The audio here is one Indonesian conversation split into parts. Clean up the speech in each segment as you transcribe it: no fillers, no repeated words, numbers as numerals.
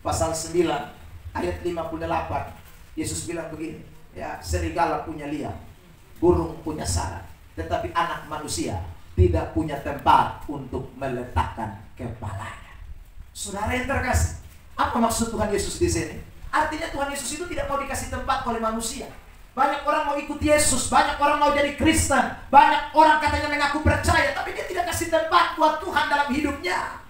pasal 9 ayat 58. Yesus bilang begini, ya, serigala punya liang, burung punya sarang, tetapi anak manusia tidak punya tempat untuk meletakkan kepalanya. Saudara yang terkasih, apa maksud Tuhan Yesus di sini? Artinya Tuhan Yesus itu tidak mau dikasih tempat oleh manusia. Banyak orang mau ikut Yesus, banyak orang mau jadi Kristen, banyak orang katanya mengaku percaya, tapi dia tidak kasih tempat buat Tuhan dalam hidupnya.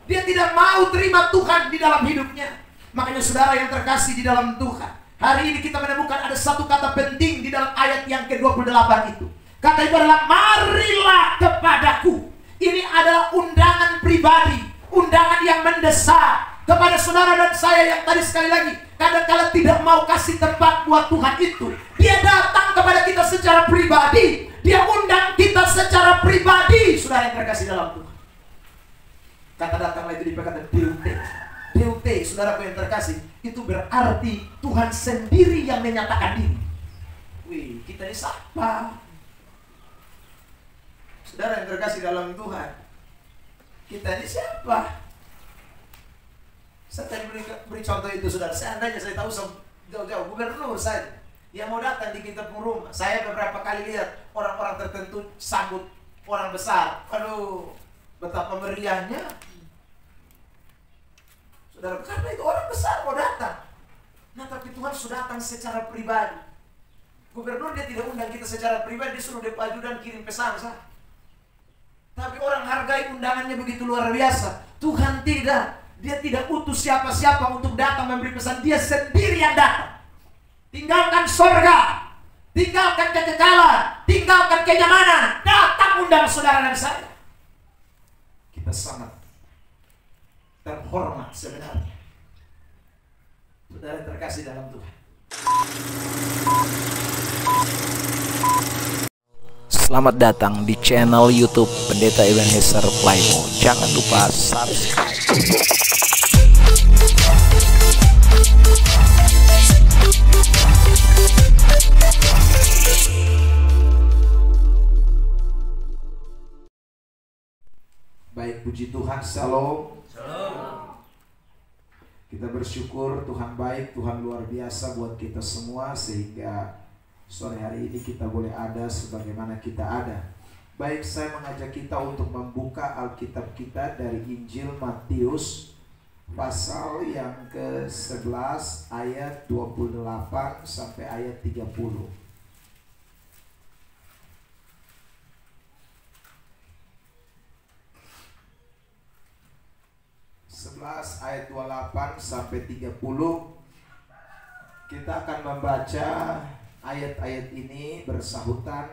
Dia tidak mau terima Tuhan di dalam hidupnya. Makanya saudara yang terkasih di dalam Tuhan, hari ini kita menemukan ada satu kata penting di dalam ayat yang ke-28 itu. Kata itu adalah marilah kepadaku. Ini adalah undangan pribadi, undangan yang mendesak kepada saudara dan saya yang tadi sekali lagi kadang-kala tidak mau kasih tempat buat Tuhan itu. Dia datang kepada kita secara pribadi, dia undang kita secara pribadi, saudara yang terkasih dalam Tuhan. Kata datanglah itu dipakai deute. Deute, saudaraku yang terkasih, itu berarti Tuhan sendiri yang menyatakan diri. Wih, kita ini siapa? Saudara yang terkasih dalam Tuhan, kita ini siapa? Saya tadi beri contoh itu, saudara. Seandainya saya tahu jauh-jauh gubernur saya yang mau datang di kita pun rumah, saya beberapa kali lihat orang-orang tertentu sambut orang besar. Aduh, betapa meriahnya, saudara. Karena itu orang besar mau datang. Nah, tapi Tuhan sudah datang secara pribadi. Gubernur dia tidak undang kita secara pribadi, dia suruh depan dan kirim pesan sah. Tapi orang hargai undangannya begitu luar biasa. Tuhan tidak. Dia tidak utus siapa-siapa untuk datang memberi pesan. Dia sendiri yang datang. Tinggalkan sorga, tinggalkan kekekalan, tinggalkan kenyamanan, datang undang saudara dan saya. Kita sangat terhormat sebenarnya, saudara terkasih dalam Tuhan. Selamat datang di channel YouTube Pendeta Ebenezer Plymouth. Jangan lupa subscribe. Baik, puji Tuhan, shalom. Shalom. Kita bersyukur Tuhan baik, Tuhan luar biasa buat kita semua, sehingga sore hari ini kita boleh ada sebagaimana kita ada. Baik, saya mengajak kita untuk membuka Alkitab kita dari Injil Matius pasal yang ke-11 ayat 28 sampai ayat 30. 11 ayat 28 sampai 30. Kita akan membaca ayat-ayat ini bersahutan.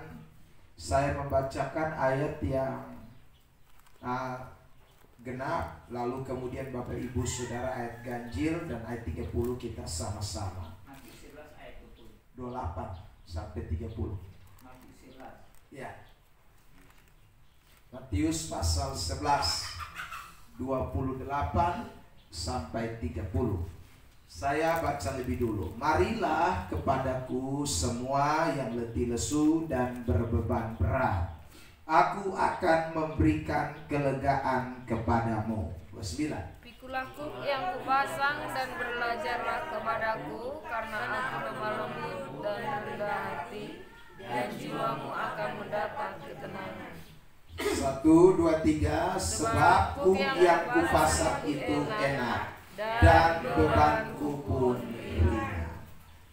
Saya membacakan ayat yang genap, lalu kemudian Bapak Ibu Saudara ayat ganjil, dan ayat 30 kita sama-sama. 28 sampai 30. Ya. Matius pasal 11 28 sampai 30. Saya baca lebih dulu. Marilah kepadaku semua yang letih lesu dan berbeban berat, aku akan memberikan kelegaan kepadamu. Verse 9. Pikulah yang kupasang dan belajarlah kepadaku, karena aku lemah lembut dan rendah hati, dan jiwamu akan mendapat ketenangan. 1, 2, 3. Sebab yang kupasang itu enak, dan bebanku pun ringan.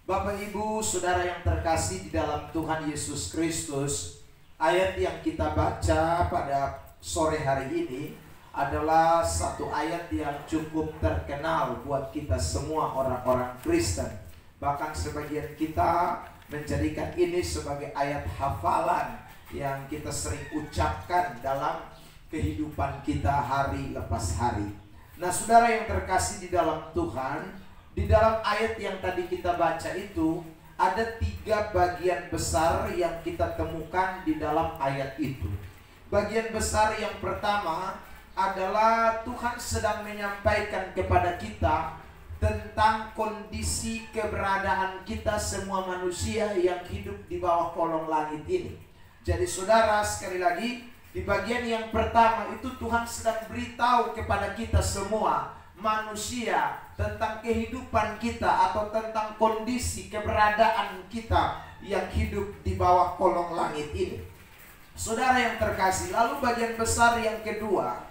Bapak Ibu Saudara yang terkasih di dalam Tuhan Yesus Kristus, ayat yang kita baca pada sore hari ini adalah satu ayat yang cukup terkenal buat kita semua orang-orang Kristen. Bahkan sebagian kita menjadikan ini sebagai ayat hafalan yang kita sering ucapkan dalam kehidupan kita hari lepas hari. Nah, saudara yang terkasih di dalam Tuhan, di dalam ayat yang tadi kita baca itu ada 3 bagian besar yang kita temukan di dalam ayat itu. Bagian besar yang pertama adalah Tuhan sedang menyampaikan kepada kita tentang kondisi keberadaan kita semua manusia yang hidup di bawah kolong langit ini. Jadi saudara, sekali lagi, di bagian yang pertama itu Tuhan sedang beritahu kepada kita semua manusia, tentang kehidupan kita, atau tentang kondisi keberadaan kita yang hidup di bawah kolong langit ini. Saudara yang terkasih, lalu bagian besar yang kedua,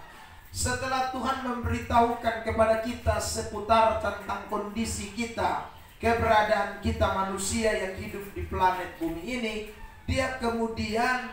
setelah Tuhan memberitahukan kepada kita seputar tentang kondisi kita, keberadaan kita manusia yang hidup di planet bumi ini, Dia kemudian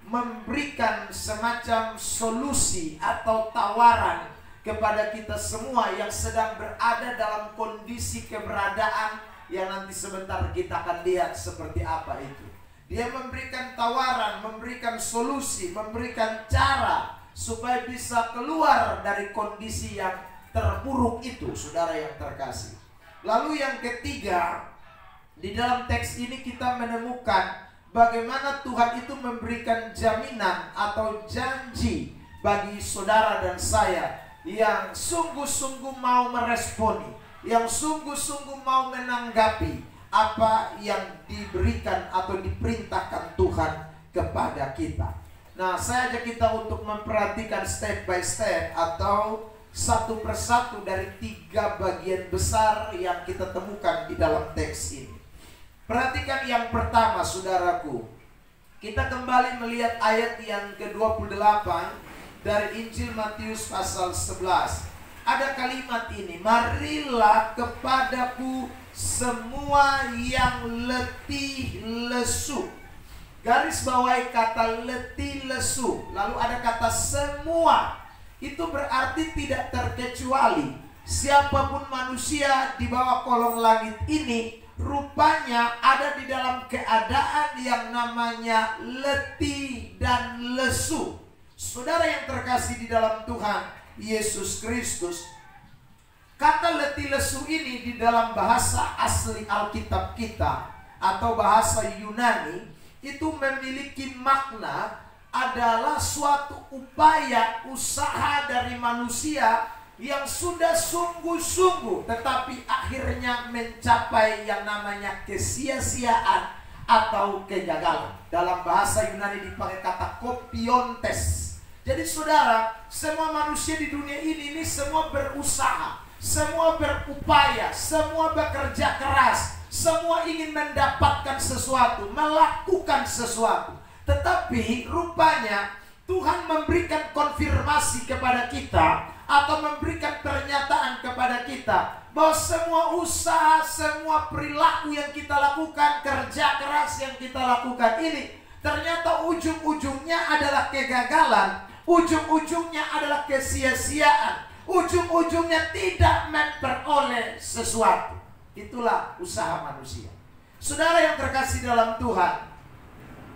memberikan semacam solusi atau tawaran kepada kita semua yang sedang berada dalam kondisi keberadaan yang nanti sebentar kita akan lihat seperti apa itu. Dia memberikan tawaran, memberikan solusi, memberikan cara supaya bisa keluar dari kondisi yang terpuruk itu, saudara yang terkasih. Lalu yang ketiga, di dalam teks ini kita menemukan bagaimana Tuhan itu memberikan jaminan atau janji bagi saudara dan saya yang sungguh-sungguh mau meresponi, yang sungguh-sungguh mau menanggapi apa yang diberikan atau diperintahkan Tuhan kepada kita. Nah, saya ajak kita untuk memperhatikan step by step atau satu persatu dari 3 bagian besar yang kita temukan di dalam teks ini. Perhatikan yang pertama, saudaraku. Kita kembali melihat ayat yang ke-28 dari Injil Matius pasal 11. Ada kalimat ini, marilah kepadaku semua yang letih lesu. Garis bawahi kata letih lesu. Lalu ada kata semua. Itu berarti tidak terkecuali. Siapapun manusia di bawah kolong langit ini rupanya ada di dalam keadaan yang namanya letih dan lesu. Saudara yang terkasih di dalam Tuhan Yesus Kristus, kata letih lesu ini di dalam bahasa asli Alkitab kita atau bahasa Yunani itu memiliki makna adalah suatu upaya usaha dari manusia yang sudah sungguh-sungguh tetapi akhirnya mencapai yang namanya kesia-siaan atau kegagalan. Dalam bahasa Yunani dipakai kata kopiontes. Jadi saudara, semua manusia di dunia ini semua berusaha, semua berupaya, semua bekerja keras, semua ingin mendapatkan sesuatu, melakukan sesuatu. Tetapi rupanya Tuhan memberikan konfirmasi kepada kita atau memberikan pernyataan kepada kita bahwa semua usaha, semua perilaku yang kita lakukan, kerja keras yang kita lakukan ini ternyata ujung-ujungnya adalah kegagalan. Ujung-ujungnya adalah kesia-siaan. Ujung-ujungnya tidak memperoleh sesuatu. Itulah usaha manusia. Saudara yang terkasih dalam Tuhan,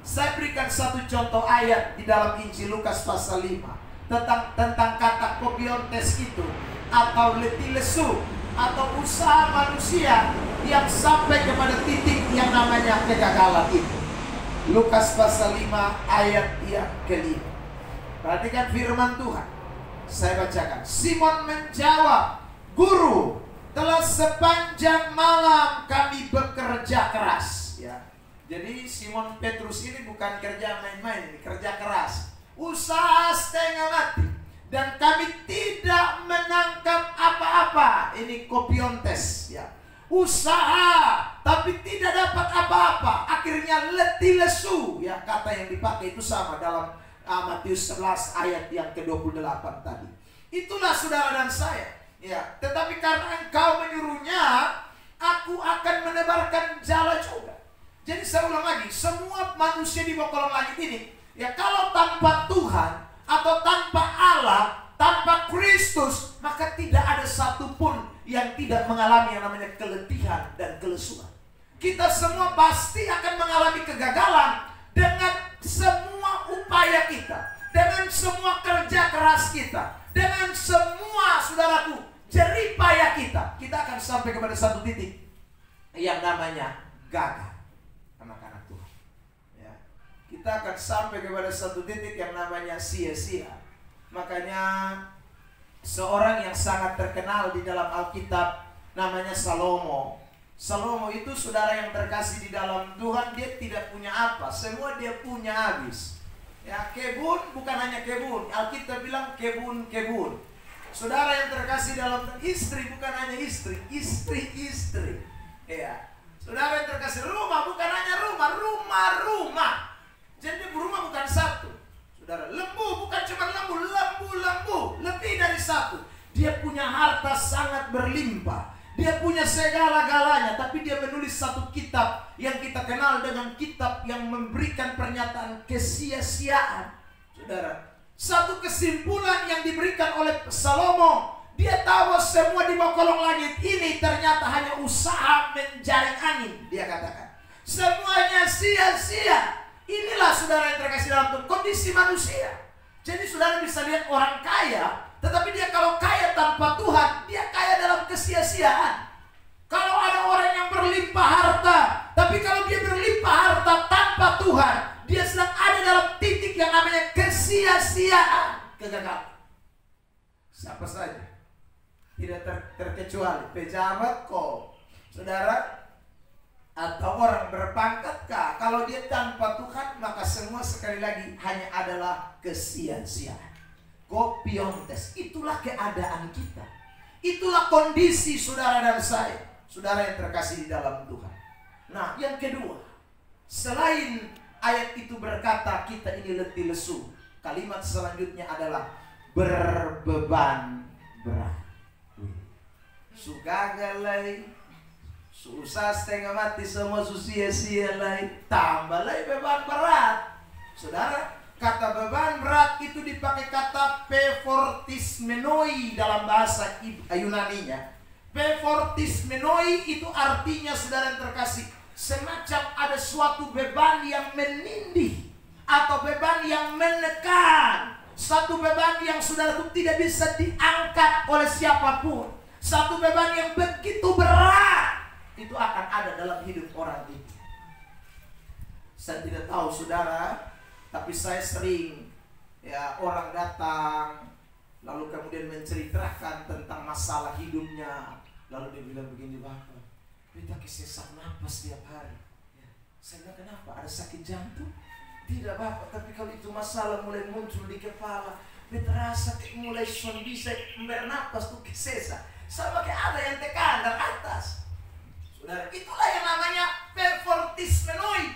saya berikan satu contoh ayat di dalam Injil Lukas pasal 5 tentang kata kopiontes itu atau letih lesu atau usaha manusia yang sampai kepada titik yang namanya kegagalan itu. Lukas pasal 5 ayat yang ke-5. Perhatikan firman Tuhan. Saya bacakan. Simon menjawab, Guru, telah sepanjang malam kami bekerja keras. Ya. Jadi Simon Petrus ini bukan kerja main-main, kerja keras. Usaha setengah mati. Dan kami tidak menangkap apa-apa. Ini kopiontes. Ya. Usaha, tapi tidak dapat apa-apa. Akhirnya letih lesu. Ya, kata yang dipakai itu sama dalam Matius 11 ayat yang ke-28 tadi. Itulah saudara dan saya. Ya, tetapi karena engkau menyuruhnya, aku akan menebarkan jala juga. Jadi saya ulang lagi, semua manusia di bawah kolong langit ini, ya kalau tanpa Tuhan atau tanpa Allah, tanpa Kristus, maka tidak ada satupun yang tidak mengalami yang namanya keletihan dan kelesuan. Kita semua pasti akan mengalami kegagalan dengan semua upaya kita, dengan semua kerja keras kita, dengan semua saudaraku jeripaya kita. Kita akan sampai kepada satu titik yang namanya gagal. Anak-anak Tuhan, ya. Kita akan sampai kepada satu titik yang namanya sia-sia. Makanya seorang yang sangat terkenal di dalam Alkitab namanya Salomo. Salomo itu saudara yang terkasih di dalam Tuhan, dia tidak punya apa, semua dia punya habis. Ya, kebun bukan hanya kebun, Alkitab bilang kebun-kebun. Saudara yang terkasih dalam istri bukan hanya istri, istri. Ya. Saudara yang terkasih, rumah bukan hanya rumah, rumah. Jadi rumah bukan satu. Saudara, lembu bukan cuma lembu, lebih dari satu. Dia punya harta sangat berlimpah. Dia punya segala-galanya, tapi dia menulis satu kitab yang kita kenal dengan kitab yang memberikan pernyataan kesia-siaan. Saudara, satu kesimpulan yang diberikan oleh Salomo, dia tahu semua di bawah kolong langit ini ternyata hanya usaha menjaring angin. Dia katakan, semuanya sia-sia. Inilah saudara yang terkasih dalam kondisi manusia. Jadi saudara bisa lihat orang kaya, tetapi dia kalau kaya tanpa Tuhan, dia kaya dalam kesia-siaan. Kalau ada orang yang berlimpah harta, tapi kalau dia berlimpah harta tanpa Tuhan, dia sedang ada dalam titik yang namanya kesia-siaan, kegagalan. Siapa saja, tidak terkecuali pejabat kok, saudara, atau orang berpangkat kah. Kalau dia tanpa Tuhan, maka semua sekali lagi hanya adalah kesia-siaan. Kopiontes, itulah keadaan kita. Itulah kondisi saudara dan saya, saudara yang terkasih di dalam Tuhan. Nah, yang kedua, selain ayat itu berkata kita ini letih lesu, kalimat selanjutnya adalah berbeban berat. Sugagalai, susah setengah mati, semua sia-sia lain, tambah lagi beban berat. Saudara, kata beban berat itu dipakai kata pefortismenoi dalam bahasa Yunaninya. Pefortismenoi itu artinya, saudara yang terkasih, semacam ada suatu beban yang menindih atau beban yang menekan, satu beban yang saudara itu tidak bisa diangkat oleh siapapun, satu beban yang begitu berat. Itu akan ada dalam hidup orang itu. Saya tidak tahu saudara, tapi saya sering orang datang lalu kemudian menceritakan tentang masalah hidupnya, lalu dia bilang begini, Bapak, kita sesak napas setiap hari. Saya bilang, kenapa? Ada sakit jantung? Tidak Bapak, tapi kalau itu masalah mulai muncul di kepala, beta rasa mulai bisa bernapas tuh kesesak, sama kayak ada yang tekan dari atas. Saudara, itulah yang namanya pefortismenoi.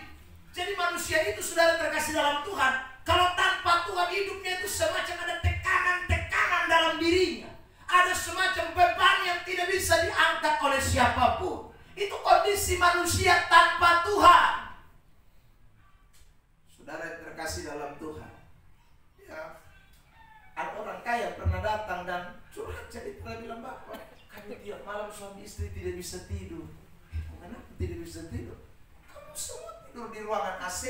Jadi manusia itu, saudara terkasih dalam Tuhan, kalau tanpa Tuhan hidupnya itu semacam ada tekanan-tekanan dalam dirinya. Ada semacam beban yang tidak bisa diangkat oleh siapapun. Itu kondisi manusia tanpa Tuhan. Saudara yang terkasih dalam Tuhan, ya, ada orang kaya pernah datang dan curhat, jadi pernah bilang, Bapak, kami tiap malam suami istri tidak bisa tidur. Kenapa tidak bisa tidur? Kamu semua tidur di ruangan AC,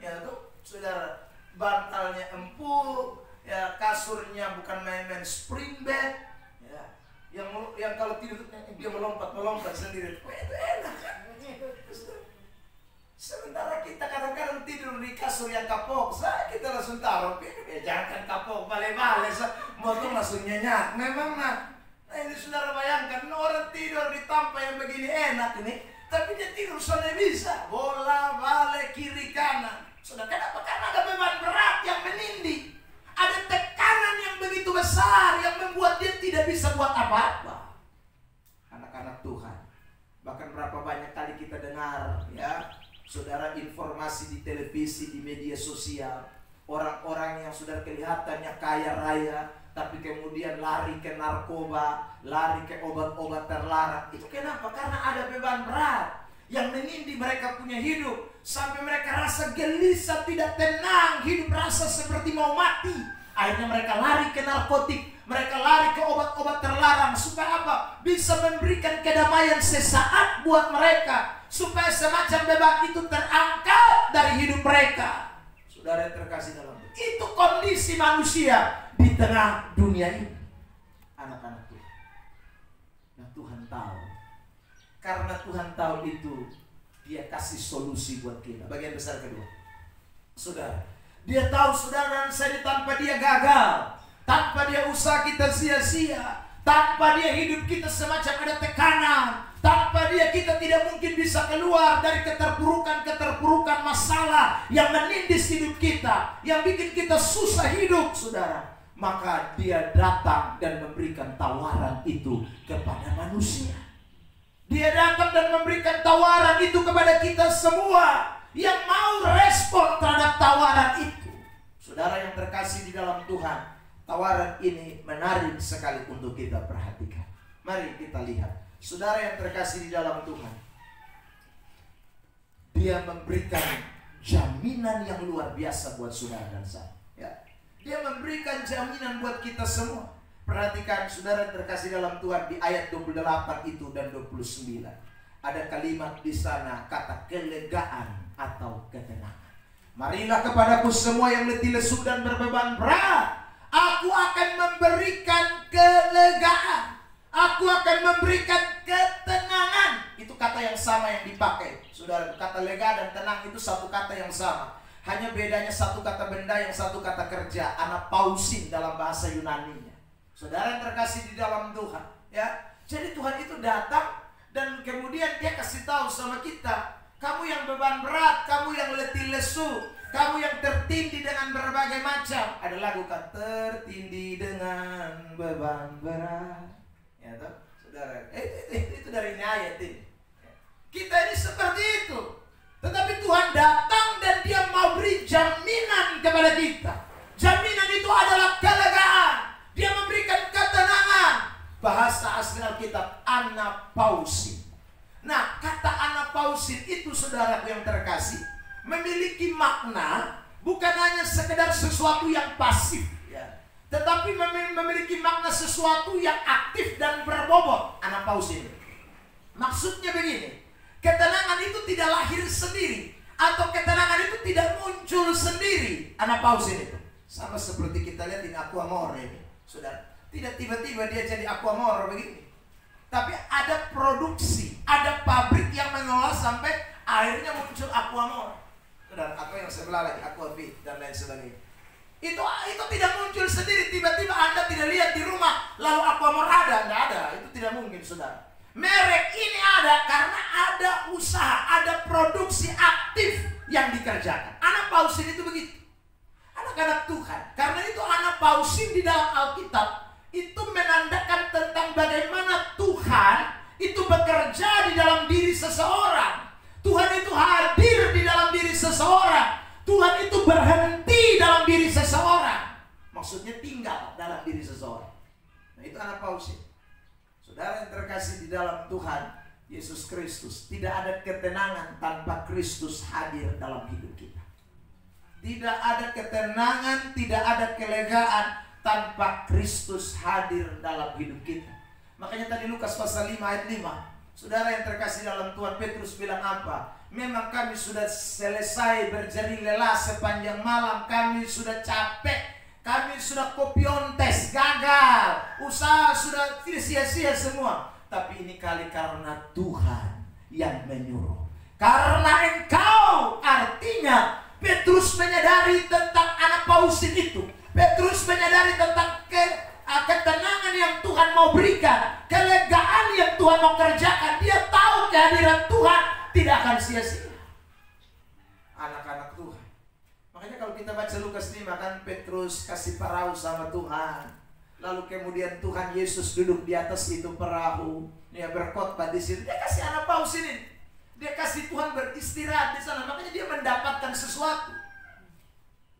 ya tuh, saudara, bantalnya empuk, ya kasurnya bukan main-main spring bed, ya, yang kalau tidur dia melompat sendiri. Wah, itu enak kan? Sementara kita kadang-kadang tidur di kasur yang kapok, kita langsung taruh, jangan kapok, balik-balik, motor langsung nyenyak. Memang Nah ini saudara bayangkan, orang tidur di tampak yang begini enak ini, tapi dia tidur soalnya bisa bola balik kiri kanan. Saudara, kenapa? Karena ada beban berat yang menindih, ada tekanan yang begitu besar yang membuat dia tidak bisa buat apa-apa. Anak-anak Tuhan, bahkan berapa banyak kali kita dengar, ya saudara, informasi di televisi, di media sosial, orang-orang yang sudah kelihatannya kaya raya, tapi kemudian lari ke narkoba, lari ke obat-obat terlarang. Itu kenapa? Karena ada beban berat yang menindih mereka punya hidup, sampai mereka rasa gelisah, tidak tenang, hidup rasa seperti mau mati. Akhirnya mereka lari ke narkotik, mereka lari ke obat-obat terlarang. Supaya apa? Bisa memberikan kedamaian sesaat buat mereka, supaya semacam beban itu terangkat dari hidup mereka. Saudara yang terkasih dalam itu kondisi manusia di tengah dunia ini, anak-anak Tuhan. Nah, Tuhan tahu. Karena Tuhan tahu itu, Dia kasih solusi buat kita. Bagian besar kedua, saudara, Dia tahu saudara dan saya tanpa Dia gagal, tanpa Dia usaha kita sia-sia, tanpa Dia hidup kita semacam ada tekanan, tanpa Dia kita tidak mungkin bisa keluar dari keterpurukan masalah yang menindis hidup kita, yang bikin kita susah hidup, saudara. maka dia datang dan memberikan tawaran itu kepada manusia. Dia datang dan memberikan tawaran itu kepada kita semua yang mau respon terhadap tawaran itu. Saudara yang terkasih di dalam Tuhan, tawaran ini menarik sekali untuk kita perhatikan. Mari kita lihat. Saudara yang terkasih di dalam Tuhan, dia memberikan jaminan yang luar biasa buat saudara dan saya. Ya. Dia memberikan jaminan buat kita semua. Perhatikan saudara terkasih dalam Tuhan, di ayat 28 itu dan 29. Ada kalimat di sana, kata kelegaan atau ketenangan. Marilah kepadaku semua yang letih lesu dan berbeban berat, aku akan memberikan kelegaan. Aku akan memberikan ketenangan. Itu kata yang sama yang dipakai. Saudara, kata lega dan tenang itu satu kata yang sama. Hanya bedanya satu kata benda, yang satu kata kerja. Anapausin dalam bahasa Yunaninya. Saudara yang terkasih di dalam Tuhan, ya. Jadi Tuhan itu datang dan kemudian dia kasih tahu sama kita, kamu yang beban berat, kamu yang letih lesu, kamu yang tertindih dengan berbagai macam. Ada lagu kan, tertindih dengan beban berat. Ya toh, saudara. Itu dari ayat ini. Kita ini seperti itu. Tetapi Tuhan datang dan dia mau beri jaminan kepada kita. Jaminan itu adalah kelegaan. Dia memberikan ketenangan. Bahasa asli Alkitab, anapausin. Nah, kata anapausin itu, saudaraku yang terkasih, memiliki makna bukan hanya sekedar sesuatu yang pasif, ya, tetapi memiliki makna sesuatu yang aktif dan berbobot. Anapausin. Maksudnya begini, ketenangan itu tidak lahir sendiri, atau ketenangan itu tidak muncul sendiri. Anapausin itu sama seperti kita lihat di Aquamore ini, saudara. Tidak tiba-tiba dia jadi Aquamore begini, tapi ada produksi, ada pabrik yang mengolah sampai akhirnya muncul Aquamore, saudara. Atau yang sebelah lagi Aquavit dan lain sebagainya. Itu tidak muncul sendiri. Tiba-tiba Anda tidak lihat di rumah lalu Aquamore ada, tidak ada. Itu tidak mungkin, saudara. Merek ini ada karena ada usaha, ada produksi aktif yang dikerjakan. Anapausin itu begitu. Anak-anak Tuhan, karena itu anapausin di dalam Alkitab itu menandakan tentang bagaimana Tuhan itu bekerja di dalam diri seseorang. Tuhan itu hadir di dalam diri seseorang. Tuhan itu berhenti dalam diri seseorang. Maksudnya tinggal dalam diri seseorang. Nah, itu anapausin. Saudara yang terkasih di dalam Tuhan Yesus Kristus, tidak ada ketenangan tanpa Kristus hadir dalam hidup kita. Tidak ada ketenangan, tidak ada kelegaan tanpa Kristus hadir dalam hidup kita. Makanya tadi Lukas pasal 5 ayat 5. Saudara yang terkasih dalam Tuhan, Petrus bilang apa? Memang kami sudah selesai berjerih lelah sepanjang malam. Kami sudah capek. Kami sudah kopiontes, gagal. Usaha sudah sia-sia semua. Tapi ini kali karena Tuhan yang menyuruh. Karena engkau, artinya Petrus menyadari tentang anapausin itu. Petrus menyadari tentang ketenangan yang Tuhan mau berikan, kelegaan yang Tuhan mau kerjakan. Dia tahu kehadiran Tuhan tidak akan sia-sia. Anak-anak Tuhan. Makanya kalau kita baca Lukas 5 kan, Petrus kasih perahu sama Tuhan. Lalu kemudian Tuhan Yesus duduk di atas itu perahu. Dia berkhotbah di sini. Dia kasih anapausin ini. Dia kasih Tuhan beristirahat di sana. Makanya dia mendapatkan sesuatu.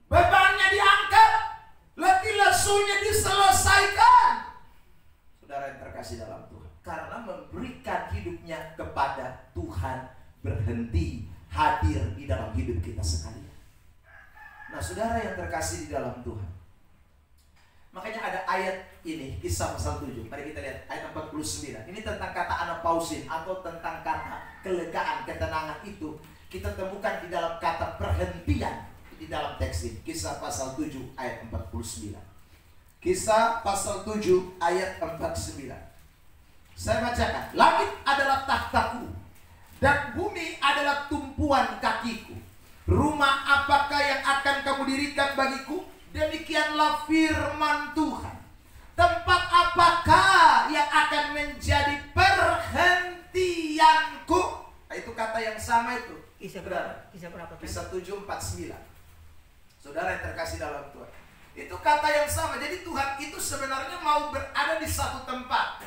Bebannya diangkat, letih lesunya diselesaikan. Saudara yang terkasih dalam Tuhan, karena memberikan hidupnya kepada Tuhan, berhenti hadir di dalam hidup kita sekalian. Nah, saudara yang terkasih di dalam Tuhan, makanya ada ayat ini, Kisah pasal 7. Mari kita lihat ayat 49. Ini tentang kata anapausin atau tentang kata kelegaan, ketenangan itu kita temukan di dalam kata perhentian di dalam teks ini. Kisah pasal 7 ayat 49. Kisah pasal 7 ayat 49. Saya bacakan. Langit adalah takhtaku dan bumi adalah tumpuan kakiku. Rumah apakah yang akan kamu dirikan bagiku? Demikianlah firman Tuhan. Tempat apakah yang akan menjadi perhentianku? Nah, itu kata yang sama itu. Kisah berapa? Kisah 7:49. Saudara yang terkasih dalam Tuhan, Itu kata yang sama. Jadi Tuhan itu sebenarnya mau berada di satu tempat.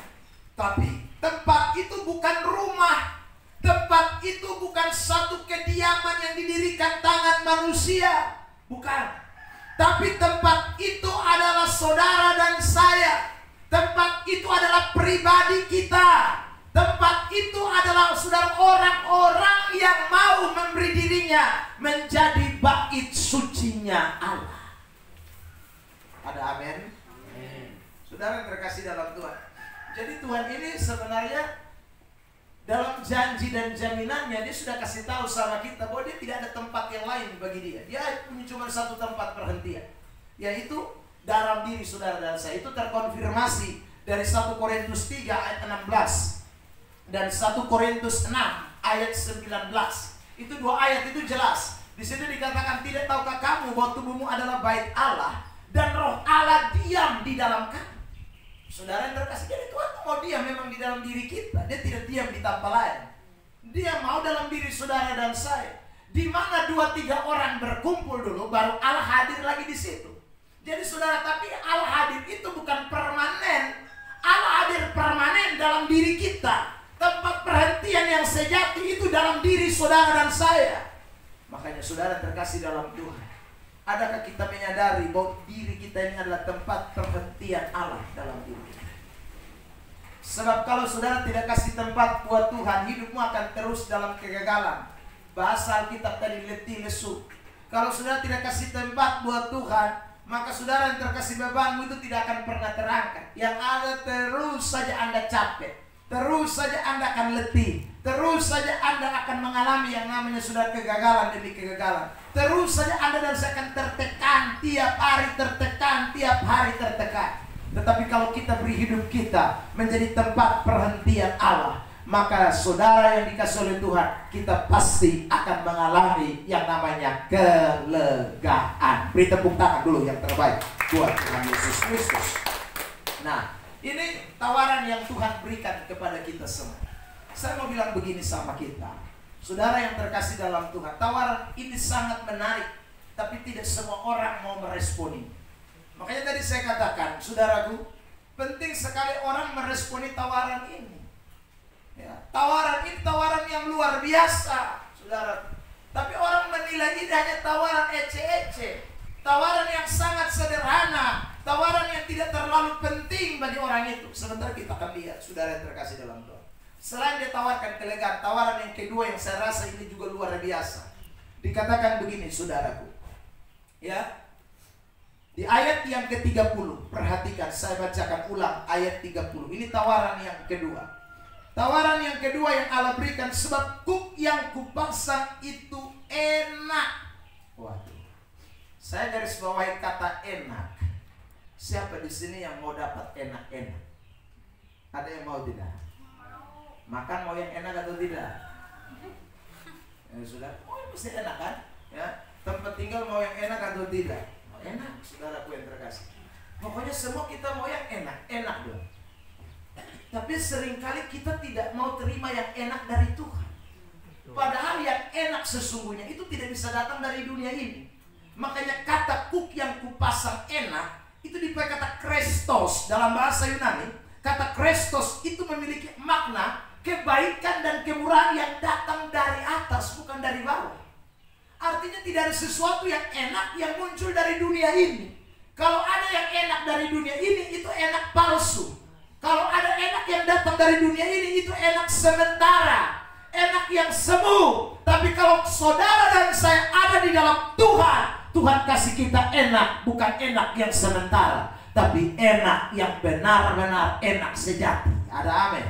Tapi tempat itu bukan rumah. Tempat itu bukan satu kediaman yang didirikan tangan manusia. Bukan. Tapi tempat itu adalah saudara dan saya. Tempat itu adalah pribadi kita. Tempat itu adalah saudara orang-orang yang mau memberi dirinya menjadi bait sucinya Allah. Ada amin? Saudara terkasih dalam Tuhan. Jadi Tuhan ini sebenarnya dalam janji dan jaminannya dia sudah kasih tahu sama kita bahwa dia tidak ada tempat yang lain bagi dia. Dia punya cuma satu tempat perhentian, yaitu dalam diri saudara dan saya. Itu terkonfirmasi dari 1 Korintus 3 ayat 16 dan 1 Korintus 6 ayat 19. Itu dua ayat itu jelas. Di situ dikatakan, tidak tahukah kamu bahwa tubuhmu adalah bait Allah dan roh Allah diam di dalam kamu. Saudara yang terkasih, jadi Tuhan mau diam memang di dalam diri kita. Dia tidak diam di tempat lain. Dia mau dalam diri saudara dan saya. Di mana 2-3 orang berkumpul dulu, baru Allah hadir lagi di situ. Jadi saudara, tapi Allah hadir itu bukan permanen. Allah hadir permanen dalam diri kita. Tempat perhentian yang sejati itu dalam diri saudara dan saya. Makanya saudara terkasih dalam Tuhan, adakah kita menyadari bahwa diri kita ini adalah tempat perhentian Allah dalam diri kita? Sebab kalau saudara tidak kasih tempat buat Tuhan, hidupmu akan terus dalam kegagalan. Bahasa Alkitab tadi letih lesu. Kalau saudara tidak kasih tempat buat Tuhan, maka saudara yang terkasih, bebanmu itu tidak akan pernah terangkat. Yang ada terus saja Anda capek. Terus saja Anda akan letih. Terus saja Anda akan mengalami yang namanya sudah kegagalan demi kegagalan. Terus saja Anda dan saya akan tertekan, tiap hari tertekan, tiap hari tertekan. Tetapi kalau kita beri hidup kita menjadi tempat perhentian Allah, maka saudara yang dikasih oleh Tuhan, kita pasti akan mengalami yang namanya kelegaan. Beri tepuk tangan dulu yang terbaik buat Tuhan Yesus Kristus. Nah, ini tawaran yang Tuhan berikan kepada kita semua. Saya mau bilang begini sama kita, saudara yang terkasih dalam Tuhan, tawaran ini sangat menarik, tapi tidak semua orang mau meresponi. Makanya tadi saya katakan, saudaraku, penting sekali orang meresponi tawaran ini. Ya, tawaran ini tawaran yang luar biasa, saudara. Tapi orang menilai ini hanya tawaran ece-ece, tawaran yang sangat sederhana, tawaran yang tidak terlalu penting bagi orang itu. Sementara kita akan lihat, saudara yang terkasih dalam Tuhan, selain dia tawarkan kelegaan, tawaran yang kedua yang saya rasa ini juga luar biasa. Dikatakan begini, saudaraku, ya, di ayat yang ke-30, perhatikan, saya bacakan ulang ayat 30. Ini tawaran yang kedua. Tawaran yang kedua yang Allah berikan, sebab kuk yang kupasang itu enak. Waduh, saya garis bawahi kata enak. Siapa di sini yang mau dapat enak-enak? Ada yang mau tidak? Makan mau yang enak atau tidak? Ya sudah, mesti enak kan? Ya, tempat tinggal mau yang enak atau tidak? Enak, saudaraku yang terkasih. Pokoknya semua kita mau yang enak, enak dong. Tapi seringkali kita tidak mau terima yang enak dari Tuhan. Padahal yang enak sesungguhnya itu tidak bisa datang dari dunia ini. Makanya kata kuk yang kupasang enak itu dipakai kata Kristos dalam bahasa Yunani. Kata Kristos itu memiliki makna kebaikan dan kemurahan yang datang dari atas, bukan dari bawah. Artinya tidak ada sesuatu yang enak yang muncul dari dunia ini. Kalau ada yang enak dari dunia ini, itu enak palsu. Kalau ada enak yang datang dari dunia ini, itu enak sementara, enak yang semu. Tapi kalau saudara dan saya ada di dalam Tuhan, Tuhan kasih kita enak, bukan enak yang sementara, tapi enak yang benar-benar enak sejati. Ada amin?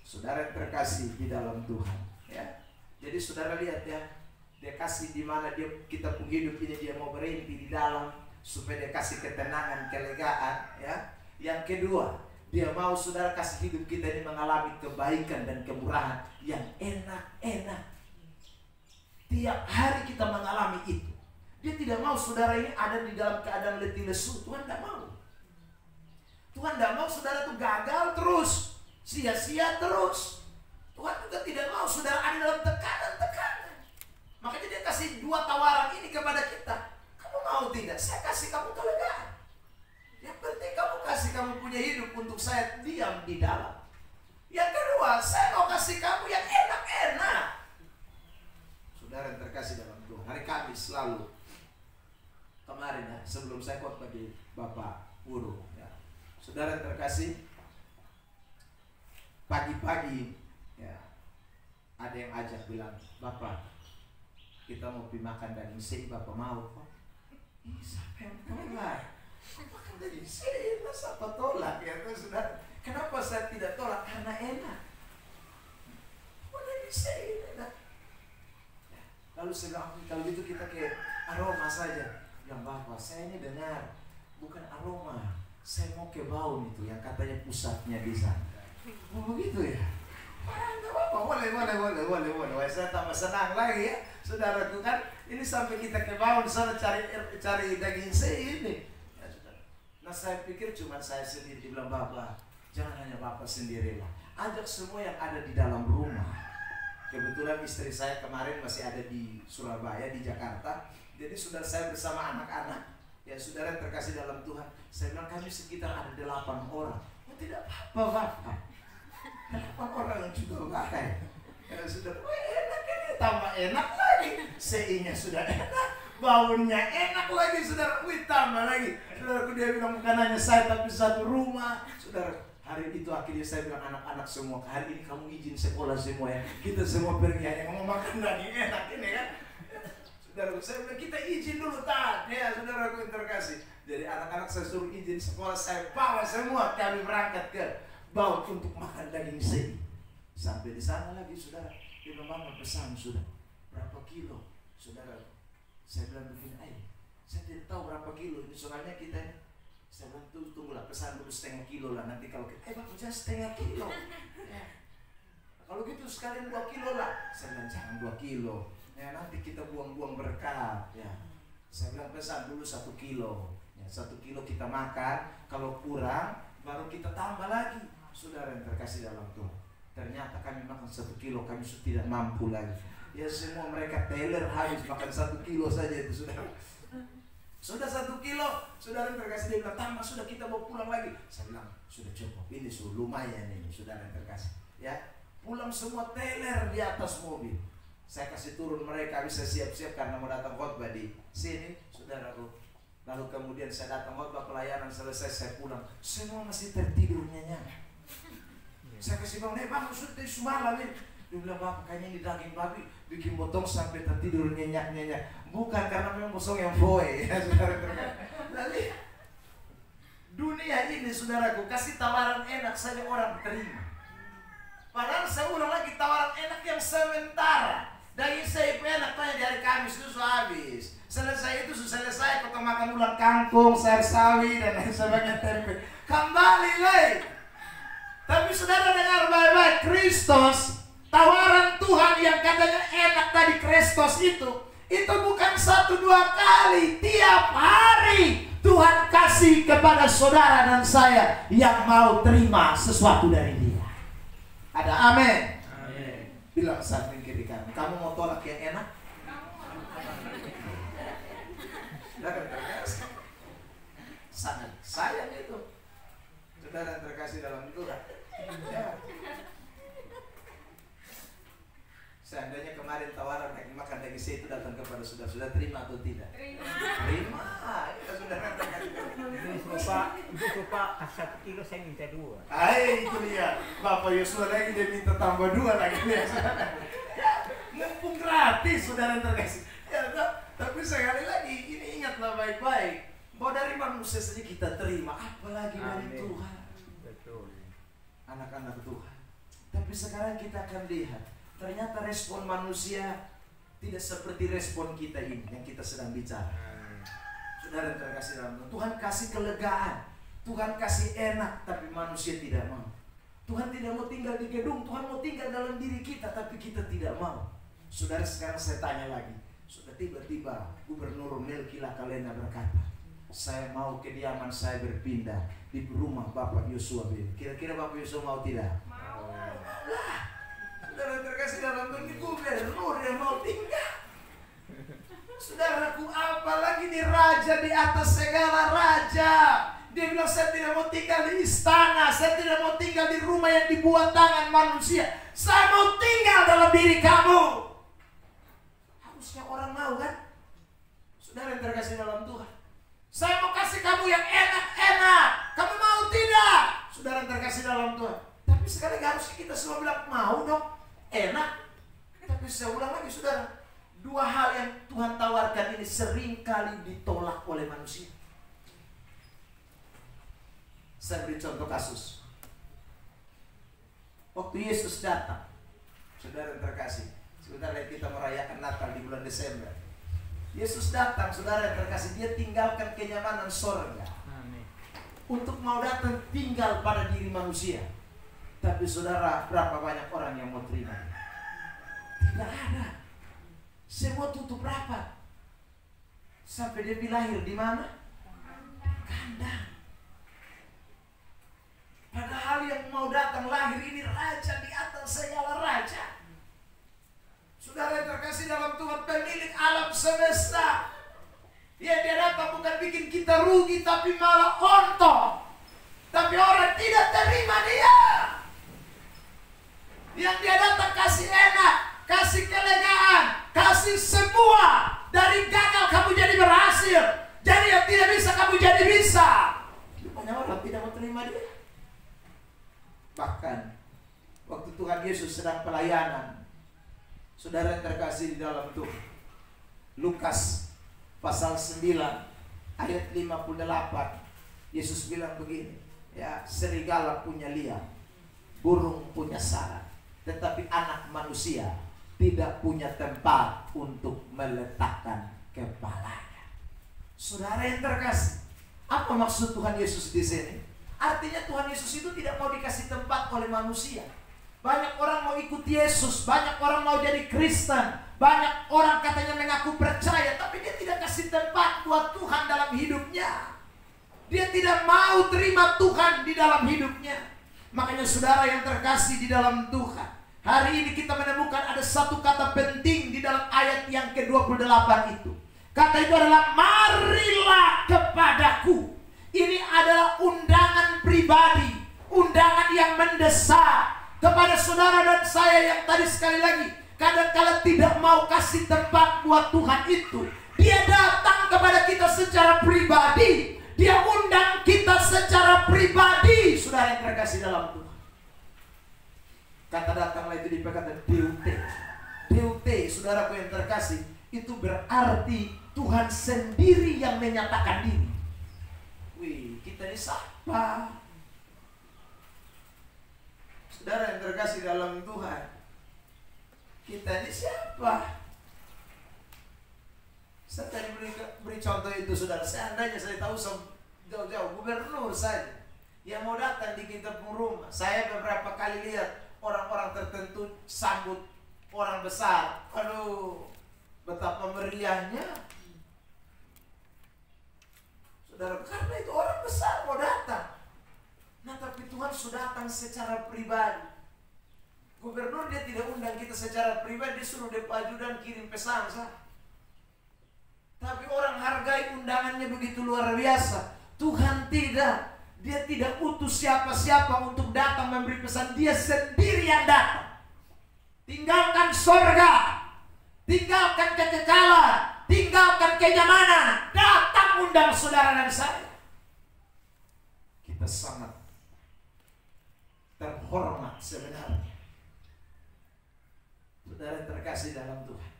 Saudara yang terkasih di dalam Tuhan, ya. Jadi saudara lihat ya, dia kasih di mana kita pun hidup ini, dia mau berhenti di dalam supaya dia kasih ketenangan, kelegaan, ya. Yang kedua, dia mau saudara kasih hidup kita ini mengalami kebaikan dan kemurahan yang enak-enak. Tiap hari kita mengalami itu. Dia tidak mau saudara ini ada di dalam keadaan letih lesu. Tuhan tidak mau. Tuhan tidak mau saudara itu gagal terus, sia-sia terus. Tuhan juga tidak mau saudara ada dalam tekanan-tekanan. Makanya dia kasih dua tawaran ini kepada kita. Kamu mau mau tidak, saya kasih kamu kelegaan. Yang penting kamu kasih kamu punya hidup untuk saya diam di dalam. Yang kedua, saya mau kasih kamu yang enak-enak. Saudara yang terkasih dalam Tuhan, hari Kamis lalu kemarin ya, sebelum saya khotbah di Bapak Guru ya. Saudara yang terkasih, pagi-pagi ya, ada yang ajak bilang, Bapak, kita mau pergi makan daging sei, Bapak mau? Siapa yang tolak? Makan daging sei, siapa tolak ya saudara? Kenapa saya tidak tolak? Karena enak. Daging sei enak. Lalu saya bilang, kalau gitu kita ke aroma saja. Yang Bapak, saya ini dengar bukan aroma, saya mau ke bau itu yang katanya pusatnya di sana. Oh begitu ya? Enggak apa-apa, boleh. Saya tambah senang lagi ya, saudaraku kan. Ini sampai kita ke bau di sana cari daging sei ini. Ya, saudara. Nah saya pikir cuma saya sendiri. Dibilang, Bapak, jangan hanya Bapak sendirilah. Ajak semua yang ada di dalam rumah. Kebetulan istri saya kemarin masih ada di Surabaya, di Jakarta. Jadi saudara saya bersama anak-anak. Ya saudara yang terkasih dalam Tuhan, saya bilang kami sekitar ada 8 orang. Oh tidak apa-apa, Bapak. 8 orang juga baik. Ya sudah, enak ini, tambah enak lagi. Seinya sudah enak, baunya enak lagi, saudara. Tambah lagi. Saudaraku, dia bilang bukan hanya saya tapi satu rumah. Saudara, hari itu akhirnya saya bilang anak-anak semua, hari ini kamu izin sekolah semua ya. Kita semua pergi hanya mau makan daging enak ini kan. Saudaraku, saya bilang kita izin dulu tak ya saudaraku yang terkasih. Jadi anak-anak saya suruh izin sekolah, saya bawa semua, kami berangkat ke Baut untuk makan daging sei. Sampai di sana lagi saudara, dia bilang, Mama pesan sudah berapa kilo, saudara. Saya bilang begini, saya tidak tahu berapa kilo ini, soalnya kita ini. Saya bilang tunggulah, pesan dulu setengah kilo lah, nanti kalau kita, Bapak jangan setengah kilo ya. Kalau gitu sekalian 2 kilo lah. Saya bilang jangan 2 kilo ya, nanti kita buang-buang berkat ya. Saya bilang pesan dulu 1 kilo ya, 1 kilo kita makan, kalau kurang baru kita tambah lagi. Saudara yang terkasih dalam Tuhan, ternyata kami makan 1 kilo, kami sudah tidak mampu lagi ya. Semua mereka teler habis makan 1 kilo saja itu saudara. Sudah 1 kilo, saudara yang terkasih, dia bilang tambah, sudah kita mau pulang lagi. Saya bilang sudah cukup, ini sudah lumayan ini saudara yang terkasih ya. Pulang semua teler di atas mobil. Saya kasih turun mereka bisa siap-siap karena mau datang khotbah di sini, saudaraku. Lalu kemudian saya datang khotbah, pelayanan selesai, saya pulang, semua masih tertidur nyenyak. Saya kasih bangun, Bang, sudah semalam ini. Dia bilang, Bapak, kayaknya ini daging babi bikin botong sampai tertidur nyenyak-nyenyak. Bukan karena memang bosong yang voe ya, saudara. Lalu dunia ini, saudaraku, kasih tawaran enak saja orang terima. Padahal saya ulang lagi, tawaran enak yang sementara. Daging sei enak tanya di hari Kamis itu sudah habis. Selesai itu sudah selesai, potong makan ulang kangkung, sayur sawi dan lain sebagainya, tempe. Kembali lagi. Tapi saudara dengar baik-baik, Kristus, tawaran Tuhan yang katanya enak tadi, Kristus itu bukan 1-2 kali, tiap hari Tuhan kasih kepada saudara dan saya yang mau terima sesuatu dari Dia. Ada amin? Amin. Bilang samping kiri kamu mau tolak yang enak? Sangat sayang itu, saudara yang terkasih dalam Tuhan ya. Seandainya kemarin tawaran makan daging sei itu datang kepada saudara, terima atau tidak? Terima. Ya saudara terkasih. Bapak kasih 1 kilo, saya minta 2. Itu dia. Bapak Yosua lagi dia minta tambah 2 lagi ya, saudara. Ya, mumpung gratis saudara yang terkasih. Ya, tapi sekali lagi ini ingatlah baik-baik, bahwa dari manusia saja kita terima, apalagi dari Tuhan. Betul. Anak-anak Tuhan. Tapi sekarang kita akan lihat, ternyata respon manusia tidak seperti respon kita ini yang kita sedang bicara. Saudara yang terkasih dalam Tuhan, Tuhan kasih kelegaan, Tuhan kasih enak, tapi manusia tidak mau. Tuhan tidak mau tinggal di gedung, Tuhan mau tinggal dalam diri kita, tapi kita tidak mau. Saudara, sekarang saya tanya lagi, sudah tiba-tiba Gubernur Melki Lakalena berkata, saya mau kediaman saya berpindah di rumah Bapak Yosua. Kira-kira Bapak Yosua mau tidak? Mau. Saudara terkasih dalam Tuhan, Gubernur yang mau tinggal. Saudaraku, apalagi nih raja di atas segala raja. Dia bilang, saya tidak mau tinggal di istana, saya tidak mau tinggal di rumah yang dibuat tangan manusia. Saya mau tinggal dalam diri kamu. Harusnya orang mau kan? Saudara yang terkasih dalam Tuhan, saya mau kasih kamu yang enak-enak. Kamu mau tidak? Saudara yang terkasih dalam Tuhan. Tapi sekali harusnya kita semua bilang, mau dong, enak. Tapi saya ulang lagi saudara, dua hal yang Tuhan tawarkan ini seringkali ditolak oleh manusia. Saya beri contoh kasus. Waktu Yesus datang, saudara yang terkasih, sebentar lagi kita merayakan Natal di bulan Desember. Yesus datang, saudara yang terkasih, dia tinggalkan kenyamanan sorga. Amin. Untuk mau datang tinggal pada diri manusia. Tapi saudara, berapa banyak orang yang mau terima? Tidak ada. Semua tutup rapat. Sampai dia lahir di mana? Kandang. Padahal yang mau datang lahir ini raja di atas segala raja. Saudara yang terkasih dalam Tuhan, pemilik alam semesta. Ya, dia datang bukan bikin kita rugi, tapi malah untung. Tapi orang tidak terima dia. Yang dia datang kasih enak, kasih kelegaan, kasih semua. Dari gagal kamu jadi berhasil. Jadi yang tidak bisa kamu jadi bisa. Banyak orang tidak mau terima dia. Bahkan waktu Tuhan Yesus sedang pelayanan, saudara yang terkasih di dalam Tuhan, Lukas pasal 9 ayat 58, Yesus bilang begini, ya, serigala punya liang, burung punya sarang, tetapi anak manusia tidak punya tempat untuk meletakkan kepalanya. Saudara yang terkasih, apa maksud Tuhan Yesus di sini? Artinya Tuhan Yesus itu tidak mau dikasih tempat oleh manusia. Banyak orang mau ikut Yesus, banyak orang mau jadi Kristen, banyak orang katanya mengaku percaya, tapi dia tidak kasih tempat buat Tuhan dalam hidupnya. Dia tidak mau terima Tuhan di dalam hidupnya. Makanya saudara yang terkasih di dalam Tuhan, hari ini kita menemukan ada satu kata penting di dalam ayat yang ke-28 itu. Kata itu adalah marilah kepadaku. Ini adalah undangan pribadi, undangan yang mendesak kepada saudara dan saya yang tadi sekali lagi kadang-kala tidak mau kasih tempat buat Tuhan itu. Dia datang kepada kita secara pribadi, dia undang kita secara pribadi, saudara yang terkasih dalam Tuhan. Kata datanglah itu dipakai deute. Deute, saudaraku yang terkasih, itu berarti Tuhan sendiri yang menyatakan diri. Wih, kita ini siapa? Saudara yang terkasih dalam Tuhan, kita ini siapa? Saya tadi beri contoh itu, saudara. Seandainya saya tahu jauh-jauh gubernur saja yang mau datang di kita pun rumah. Saya beberapa kali lihat orang-orang tertentu sambut orang besar. Aduh, betapa meriahnya. Saudara, karena itu orang besar mau datang. Nah, tapi Tuhan sudah datang secara pribadi. Gubernur dia tidak undang kita secara pribadi, dia suruh dia ajudan kirim pesan sah. Tapi orang hargai undangannya begitu luar biasa. Tuhan tidak. Dia tidak utus siapa-siapa untuk datang memberi pesan. Dia sendiri yang datang. Tinggalkan sorga, tinggalkan kekekalan, tinggalkan kenyamanan, datang undang saudara dan saya. Kita sangat terhormat sebenarnya, saudara yang terkasih dalam Tuhan.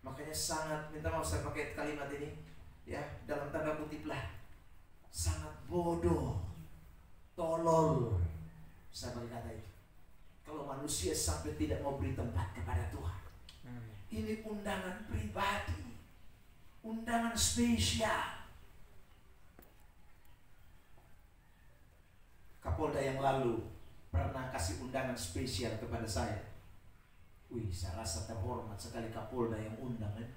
Makanya sangat, minta maaf saya pakai kalimat ini, ya, dalam tanda kutip lah, sangat bodoh, tolol, saya pakai kata itu, kalau manusia sampai tidak mau beri tempat kepada Tuhan. Ini undangan pribadi, undangan spesial. Kapolda yang lalu pernah kasih undangan spesial kepada saya. Wih, saya rasa terhormat sekali Kapolda yang undang, ya.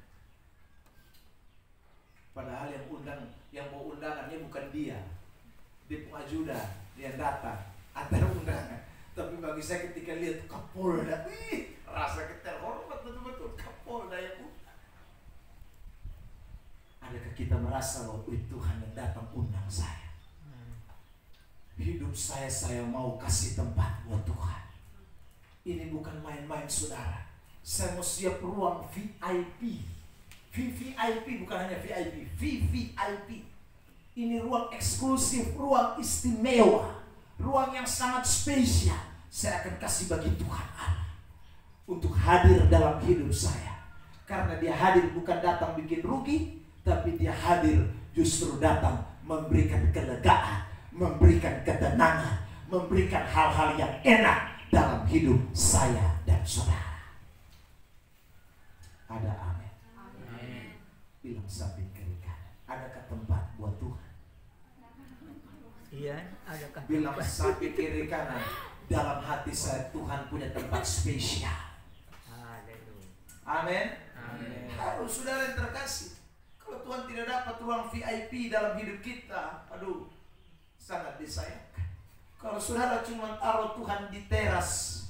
Padahal yang mau undangannya bukan dia ajudan, dia datang antar undangan. Tapi bagi saya ketika lihat Kapolda, wih, rasa terhormat betul-betul Kapolda yang undang. Adakah kita merasa bahwa Tuhan yang datang undang saya? Hidup saya mau kasih tempat buat Tuhan. Ini bukan main-main saudara. Saya mau siap ruang VIP. VVIP bukan hanya VIP, VVIP. Ini ruang eksklusif, ruang istimewa, ruang yang sangat spesial. Saya akan kasih bagi Tuhan Allah untuk hadir dalam hidup saya. Karena dia hadir bukan datang bikin rugi, tapi dia hadir justru datang memberikan kelegaan, memberikan ketenangan, memberikan hal-hal yang enak dalam hidup saya dan saudara. Ada amin? Amin. Bilang samping kiri kanan, adakah tempat buat Tuhan? Iya, adakah Bilang samping kiri kanan, dalam hati saya Tuhan punya tempat spesial. Haleluya. Amin. Amin. Harus saudara yang terkasih. Kalau Tuhan tidak dapat ruang VIP dalam hidup kita, aduh, sangat disayangkan. Kalau saudara cuma taruh Tuhan di teras,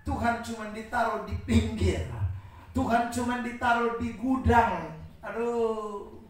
Tuhan cuma ditaruh di pinggir, Tuhan cuma ditaruh di gudang, aduh,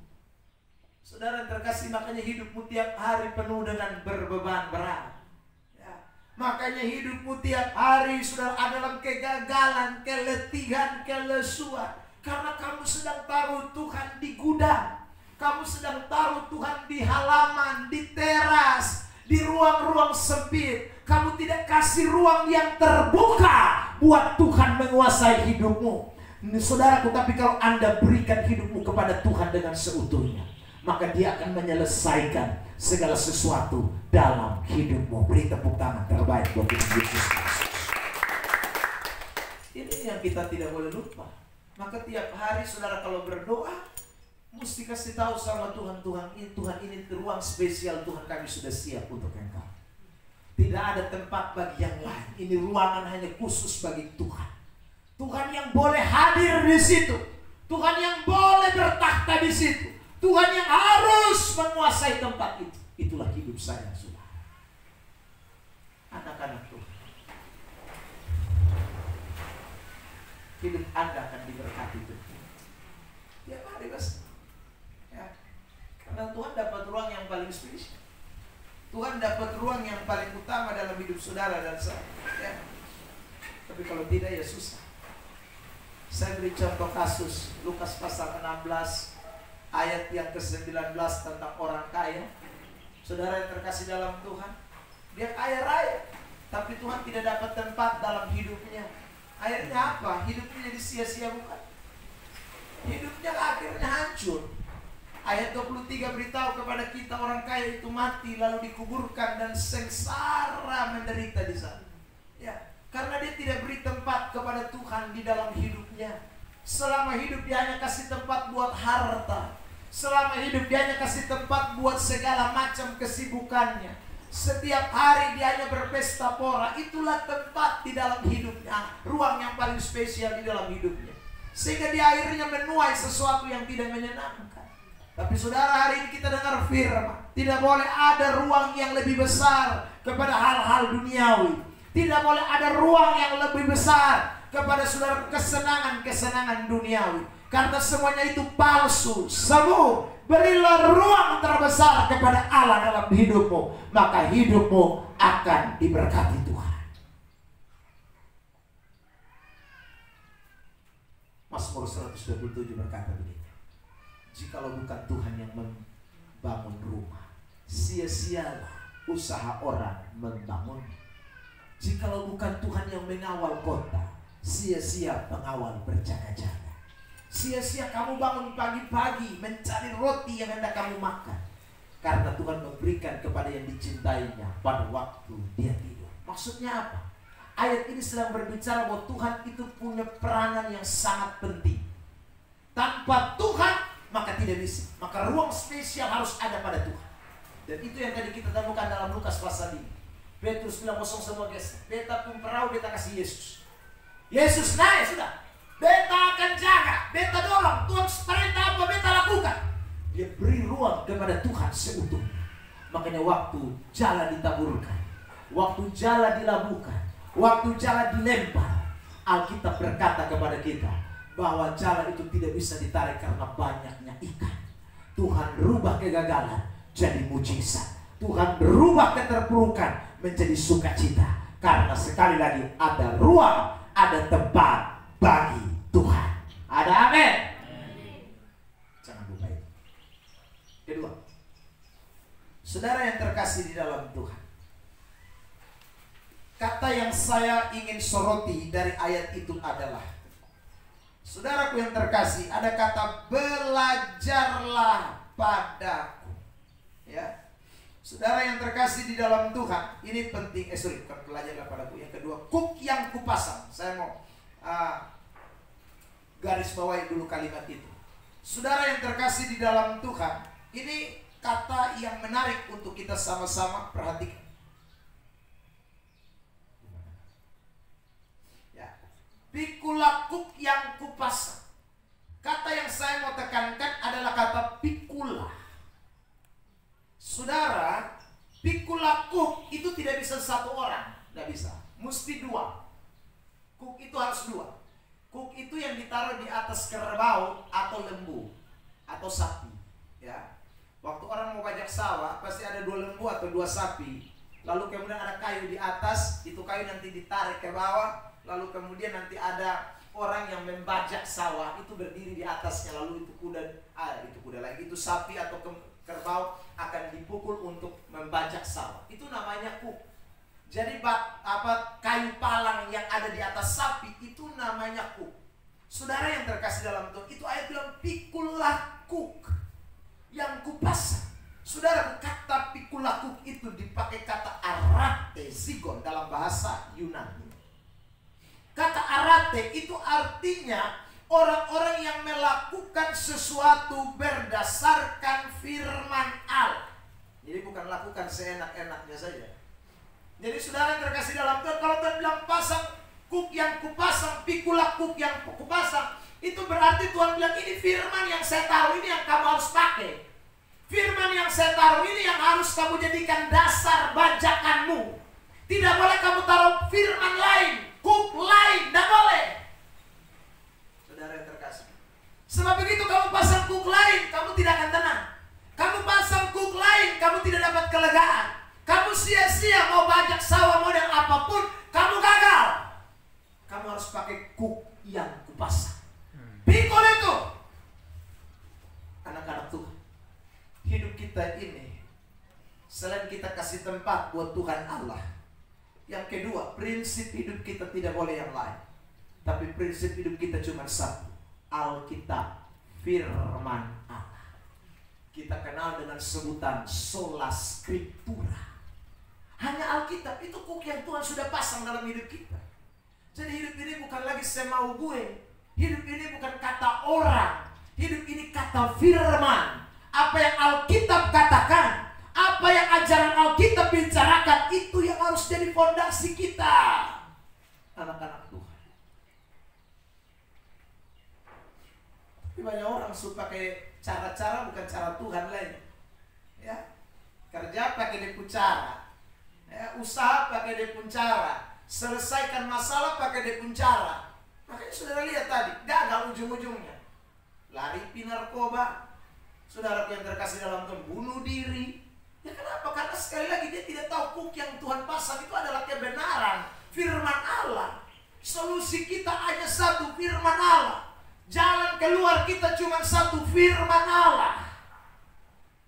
saudara yang terkasih, makanya hidupmu tiap hari penuh dengan berbeban berat. Ya. Makanya hidupmu tiap hari saudara ada dalam kegagalan, keletihan, kelesuan. Karena kamu sedang taruh Tuhan di gudang, kamu sedang taruh Tuhan di halaman, di teras, di ruang-ruang sempit. Kamu tidak kasih ruang yang terbuka buat Tuhan menguasai hidupmu. Saudaraku, tapi kalau Anda berikan hidupmu kepada Tuhan dengan seutuhnya, maka dia akan menyelesaikan segala sesuatu dalam hidupmu. Beri tepuk tangan terbaik buat Tuhan Yesus Kristus. Ini yang kita tidak boleh lupa. Maka tiap hari saudara kalau berdoa, mesti kasih tahu sama Tuhan, Tuhan ini ruang spesial Tuhan, kami sudah siap untuk Engkau. Tidak ada tempat bagi yang lain. Ini ruangan hanya khusus bagi Tuhan. Tuhan yang boleh hadir di situ. Tuhan yang boleh bertakhta di situ. Tuhan yang harus menguasai tempat itu. Itulah hidup saya, saudara. Anak-anak Tuhan, hidup Anda akan diberkati Tuhan. Ya mari mas. Ya. Karena Tuhan dapat ruang yang paling spesial. Tuhan dapat ruang yang paling utama dalam hidup saudara dan saya. Ya. Tapi kalau tidak ya susah. Saya beri contoh kasus Lukas pasal 16 ayat yang ke-19 tentang orang kaya. Saudara yang terkasih dalam Tuhan, dia kaya raya, tapi Tuhan tidak dapat tempat dalam hidupnya. Akhirnya apa? Hidupnya jadi sia-sia bukan? Hidupnya akhirnya hancur. Ayat 23 beritahu kepada kita orang kaya itu mati lalu dikuburkan dan sengsara menderita di sana. Ya, karena dia tidak beri tempat kepada Tuhan di dalam hidupnya. Selama hidup dia hanya kasih tempat buat harta. Selama hidup dia hanya kasih tempat buat segala macam kesibukannya. Setiap hari dia hanya berpesta pora. Itulah tempat di dalam hidupnya, ruang yang paling spesial di dalam hidupnya. Sehingga dia akhirnya menuai sesuatu yang tidak menyenangkan. Tapi saudara, hari ini kita dengar firman, tidak boleh ada ruang yang lebih besar kepada hal-hal duniawi. Tidak boleh ada ruang yang lebih besar kepada saudara kesenangan-kesenangan duniawi. Karena semuanya itu palsu, semu. Berilah ruang terbesar kepada Allah dalam hidupmu, maka hidupmu akan diberkati Tuhan. Mazmur 127 berkata begini, jikalau bukan Tuhan yang membangun rumah, sia-sialah usaha orang membangun. Jikalau bukan Tuhan yang mengawal kota, sia-sia pengawal berjaga-jaga. Sia-sia kamu bangun pagi-pagi mencari roti yang hendak kamu makan, karena Tuhan memberikan kepada yang dicintainya pada waktu dia tidur. Maksudnya apa? Ayat ini sedang berbicara bahwa Tuhan itu punya peranan yang sangat penting. Tanpa Tuhan maka tidak bisa. Maka ruang spesial harus ada pada Tuhan. Dan itu yang tadi kita temukan dalam Lukas pasal ini. Petrus bilang kosong semua guys, beta pun perahu, beta kasih Yesus. Yesus naik sudah. Beta akan jaga, beta dorong, Tuhan perintah apa beta lakukan. Dia beri ruang kepada Tuhan seutuhnya. Makanya waktu jala ditaburkan, waktu jala dilabuhkan, waktu jala dilempar, Alkitab berkata kepada kita bahwa jala itu tidak bisa ditarik karena banyaknya ikan. Tuhan rubah kegagalan jadi mujizat. Tuhan rubah keterpurukan menjadi sukacita. Karena sekali lagi ada ruang, ada tempat bagi Tuhan. Ada amin. Jangan lupa itu. Kedua, saudara yang terkasih di dalam Tuhan, kata yang saya ingin soroti dari ayat itu adalah, saudaraku yang terkasih, ada kata belajarlah padaku. Ya, saudara yang terkasih di dalam Tuhan, ini penting. Bukan belajarlah padaku. Yang kedua, kuk yang kupasang. Saya mau garis bawahi dulu kalimat itu. Saudara yang terkasih di dalam Tuhan, ini kata yang menarik untuk kita sama-sama perhatikan. Ya, pikulakuk yang kupasang. Kata yang saya mau tekankan adalah kata pikula. Saudara, pikula kuk itu tidak bisa satu orang, tidak bisa, mesti dua. Kuk itu harus dua. Kuk itu yang ditaruh di atas kerbau atau lembu atau sapi. Ya, waktu orang mau bajak sawah pasti ada dua lembu atau dua sapi. Lalu kemudian ada kayu di atas, itu kayu nanti ditarik ke bawah. Lalu kemudian nanti ada orang yang membajak sawah, itu berdiri di atasnya. Lalu itu kuda lagi, itu sapi atau kerbau akan dipukul untuk membajak sawah. Itu namanya kuk. Jadi kayu palang yang ada di atas sapi itu namanya kuk. Saudara yang terkasih dalam Tuhan, itu ayat bilang pikulah kuk yang kupasang. Saudara, kata pikulah kuk itu dipakai kata arate zigon dalam bahasa Yunani. Kata arate itu artinya orang-orang yang melakukan sesuatu berdasarkan firman Allah. Jadi bukan lakukan seenak-enaknya saja. Jadi saudara yang terkasih dalam Tuhan, kalau Tuhan bilang pasang kuk yang kupasang, pikulah kuk yang kupasang, itu berarti Tuhan bilang ini firman yang saya taruh, ini yang kamu harus pakai. Firman yang saya taruh ini yang harus kamu jadikan dasar bajakanmu. Tidak boleh kamu taruh firman lain, kuk lain, tidak boleh. Saudara yang terkasih, sebab begitu kamu pasang kuk lain, kamu tidak akan tenang. Kamu pasang kuk lain, kamu tidak dapat kelegaan. Kamu sia-sia mau bajak sawah model apapun, kamu gagal. Kamu harus pakai kuk yang kupasang. Pikul itu. Anak-anak Tuhan, hidup kita ini, selain kita kasih tempat buat Tuhan Allah, yang kedua, prinsip hidup kita tidak boleh yang lain. Tapi prinsip hidup kita cuma satu, Alkitab, firman Allah. Kita kenal dengan sebutan sola scriptura. Hanya Alkitab, itu kuk yang Tuhan sudah pasang dalam hidup kita. Jadi hidup ini bukan lagi semau gue. Hidup ini bukan kata orang. Hidup ini kata firman. Apa yang Alkitab katakan, apa yang ajaran Alkitab bicarakan, itu yang harus jadi fondasi kita. Anak-anak Tuhan. Tapi banyak orang suka pakai cara-cara bukan cara Tuhan lain. Ya, kerja pakai dia cara. Ya, usaha pakai dia cara, selesaikan masalah pakai dia cara. Makanya saudara lihat tadi, gagal ujung-ujungnya. Lari narkoba, saudara yang terkasih dalam Tuhan, bunuh diri. Ya kenapa? Karena sekali lagi dia tidak tahu kuk yang Tuhan pasang itu adalah kebenaran, firman Allah. Solusi kita hanya satu, firman Allah. Jalan keluar kita cuma satu, firman Allah.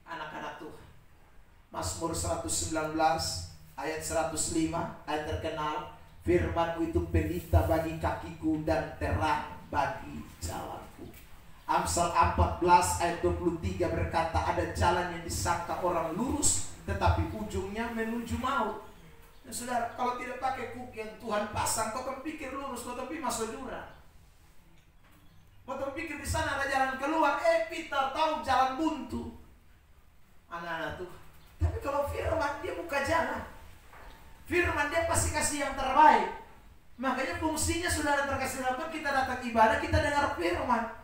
Anak-anak Tuhan, Mazmur 119 ayat 105, ayat terkenal, firman-Mu itu pelita bagi kakiku dan terang bagi jalanku. Amsal 14 ayat 23 berkata, ada jalan yang disangka orang lurus, tetapi ujungnya menuju maut. Ya, saudara, kalau tidak pakai kuk yang Tuhan pasang, kau kan pikir lurus, kau tapi masuk jurang. Kau pikir di sana ada jalan keluar, Peter tahu jalan buntu. Anak-anak Tuhan. Tapi kalau firman, dia buka jalan. Firman dia pasti kasih yang terbaik. Makanya fungsinya saudara terkasih dalam Tuhan, kita datang ibadah, kita dengar firman.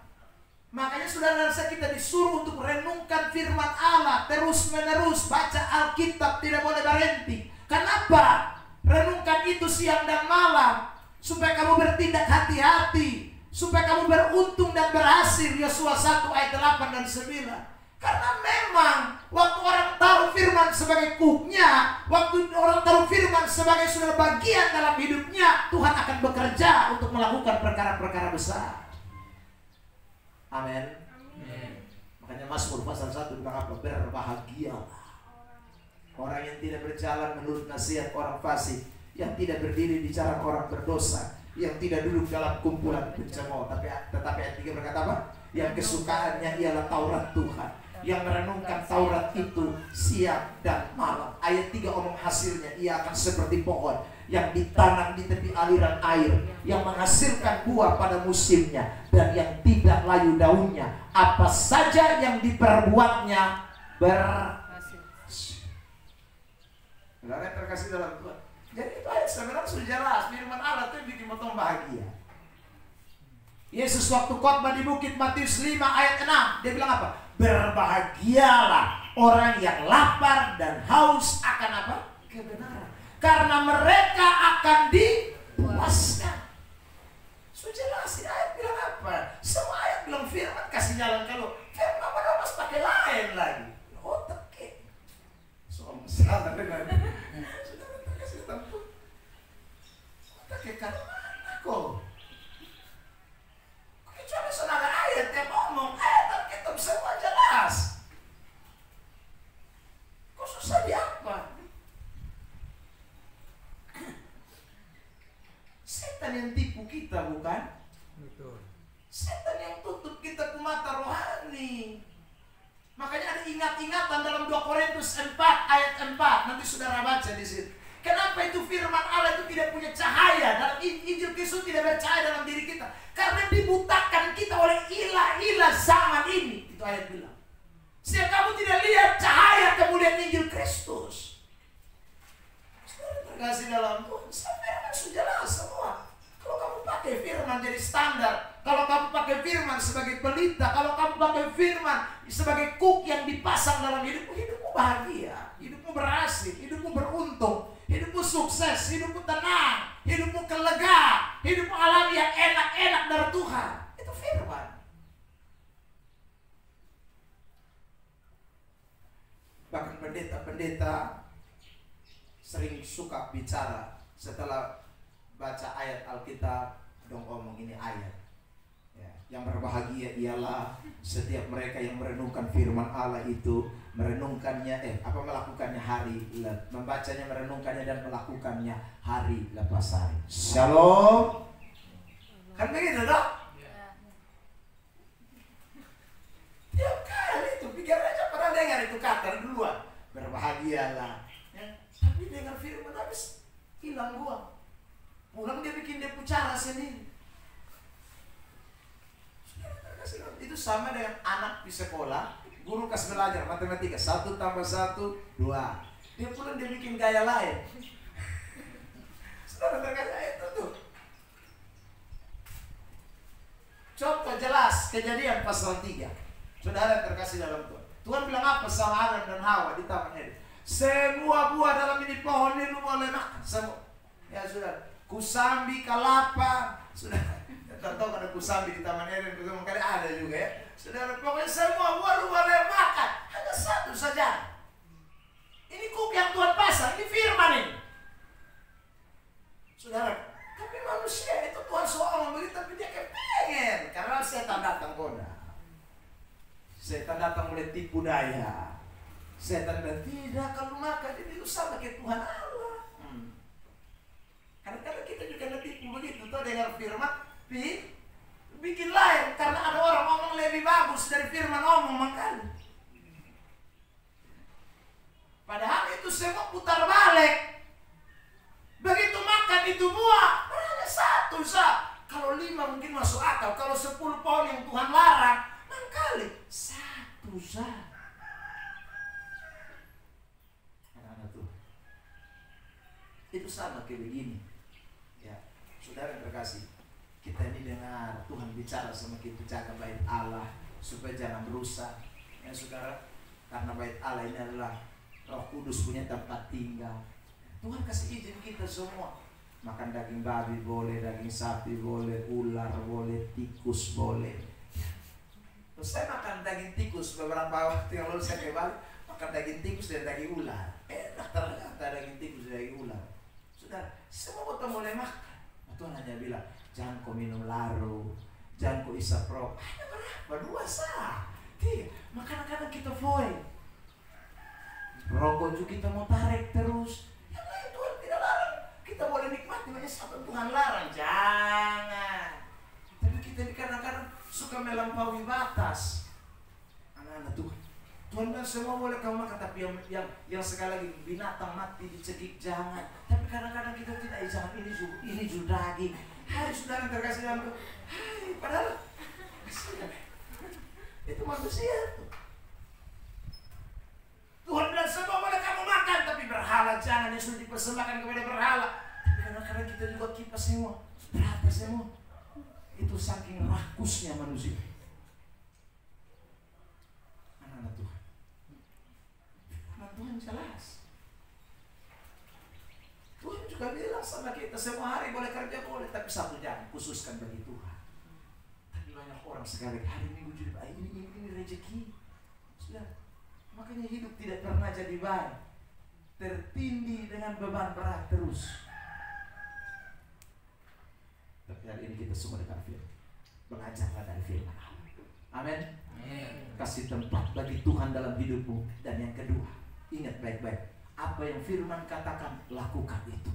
Makanya saudara saya kita disuruh untuk renungkan firman Allah terus menerus, baca Alkitab, tidak boleh berhenti. Kenapa? Renungkan itu siang dan malam supaya kamu bertindak hati-hati, supaya kamu beruntung dan berhasil. Yosua 1 ayat 8 dan 9. Karena memang waktu orang taruh firman sebagai cooknya, waktu orang taruh firman sebagai sudah bagian dalam hidupnya, Tuhan akan bekerja untuk melakukan perkara-perkara besar. Amin. Makanya Mazmur pasal 1 bilang apa? Berbahagialah orang yang tidak berjalan menurut nasihat orang fasik, yang tidak berdiri di jalan orang berdosa, yang tidak duduk dalam kumpulan pencemooh. Tetapi ayat 3 berkata apa? Yang kesukaannya ialah Taurat Tuhan, yang merenungkan Taurat itu siang dan malam. Ayat 3 omong hasilnya, ia akan seperti pohon yang ditanam di tepi aliran air, yang menghasilkan buah pada musimnya, dan yang tidak layu daunnya. Apa saja yang diperbuatnya berhasil. Saudara terkasih dalam Tuhan. Jadi itu ayat sebenarnya sudah jelas. Firman Allah itu bikin potong bahagia. Yesus waktu khotbah di bukit Matius 5 ayat 6, dia bilang apa? Berbahagialah orang yang lapar dan haus akan apa? Kebenaran. Karena mereka akan dipuaskan. Sudah jelas, ayat bilang apa? Semua ayat bilang firman kasih jalan. Kalau firman apa harus pakai lain lagi. Otak ke. Soal masalah dengan sudah kasih tahu. Otak ke karena mana kok? Kecuali saudara ayat yang ngomong, ayat Alkitab semua jelas. Kok susah di apa? Setan yang tipu kita, bukan? Betul. Setan yang tutup kita ke mata rohani. Makanya ada ingat-ingatan dalam 2 Korintus 4 ayat 4. Nanti saudara baca di situ. Kenapa itu firman Allah itu tidak punya cahaya? Dalam Injil Kristus tidak bercahaya dalam diri kita. Karena dibutakan kita oleh ilah-ilah zaman ini. Itu ayat bilang. Sehingga kamu tidak lihat cahaya kemuliaan Injil Kristus. Terkasih dalam Tuhan, firman sudah jelas semua. Kalau kamu pakai firman jadi standar, kalau kamu pakai firman sebagai pelita, kalau kamu pakai firman sebagai cook yang dipasang dalam hidupmu, hidupmu bahagia, hidupmu berhasil, hidupmu beruntung, hidupmu sukses, hidupmu tenang, hidupmu lega, hidupmu alami yang enak-enak dari Tuhan. Itu firman. Bahkan pendeta-pendeta sering suka bicara setelah baca ayat Alkitab, dong omong ini ayat. Ya, yang berbahagia ialah setiap mereka yang merenungkan firman Allah itu, melakukannya hari, membacanya, merenungkannya dan melakukannya hari lepas hari. Shalom. Kan begitu dong? Tiap kali itu pikir aja pernah dengar itu kata duluan. Berbahagialah. Ya, tapi dengar firman habis hilang gua. Pulang dia bikin dia bicara sendiri. Itu sama dengan anak di sekolah, guru kasih belajar matematika 1 tambah 1 2. Dia pulang dia bikin gaya lain. Saudara terkasih itu tuh. Contoh jelas kejadian pasal 3. Saudara terkasih dalam Tuhan. Tuhan bilang apa sama Adam dan Hawa di Taman Eden? Semua buah dalam ini pohon ini lu boleh makan semua. Ya sudah. Kusambi, kelapa, sudah. Tahu ada kusambi di Taman Eden, pertama kali ada juga ya. Saudara, pokoknya semua buah lu boleh makan. Hanya satu saja. Ini cook yang Tuhan pasang, ini firman ini. Saudara, tapi manusia itu Tuhan soal begitu, tapi dia kepengen. Karena setan datang goda. Setan datang mulai tipu daya. Setan bilang, tidak, kalau makan itu sama kayak Tuhan Allah. Kadang-kadang kita juga tipu begitu. Tuh dengar firman, bikin lain. Karena ada orang ngomong lebih bagus dari firman ngomong makanya. Padahal itu semua putar balik. Begitu makan itu buah, hanya satu sah. Kalau 5 mungkin masuk akal. Kalau 10 pohon yang Tuhan larang, mangkali satu sah. Anak-anak tuh, itu sama kayak begini. Ya, saudara yang terkasih, kita ini dengar Tuhan bicara sama kita, jaga bait Allah supaya jangan rusak. Ya saudara, karena bait Allah ini adalah Roh Kudus punya tempat tinggal. Tuhan kasih izin kita semua makan daging babi boleh, daging sapi boleh, ular boleh, tikus boleh. Terus saya makan daging tikus beberapa waktu yang lalu, saya ke Bali makan daging tikus dan daging ular. Enak ternyata daging tikus dan daging ular. Sudah, semua kita mulai makan. Tuhan hanya bilang, jangan kau minum laru, jangan kau isap rokok. Hanya berapa? 2 sah. 3. Makanan-makanan kita void. Rokok juga kita mau tarik terus. Yang lain Tuhan tidak larang. Kita boleh nikmati, makanya sampai Tuhan larang. Jangan. Tapi kita ini kadang-kadang suka melampaui batas. Anak-anak Tuhan. Tuhan bilang semua boleh kamu makan, tapi yang sekali lagi binatang mati dicekik jangan. Tapi kadang-kadang kita tidak, jangan ini juga daging. Hai saudara yang terkasih dalam Tuhan. Hai, padahal itu manusia tuh. Tuhan bilang semua boleh kamu makan, tapi berhala jangan, yang sudah dipersembahkan kepada berhala. Tapi kadang-kadang kita juga kipas semua, berapa semua. Itu saking rakusnya manusia. Anak-anak Tuhan. Tuhan jelas. Tuhan juga bilang sama kita, semua hari boleh kerja boleh, tapi 1 jam khususkan bagi Tuhan. Tapi banyak orang sekali hari Minggu jadi ini rezeki. Sudah, makanya hidup tidak pernah jadi baik, tertindih dengan beban berat terus. Tapi hari ini kita semua dekat firman, belajarlah dari firman. Amin. Kasih tempat bagi Tuhan dalam hidupmu. Dan yang kedua, ingat baik-baik, apa yang firman katakan, lakukan itu.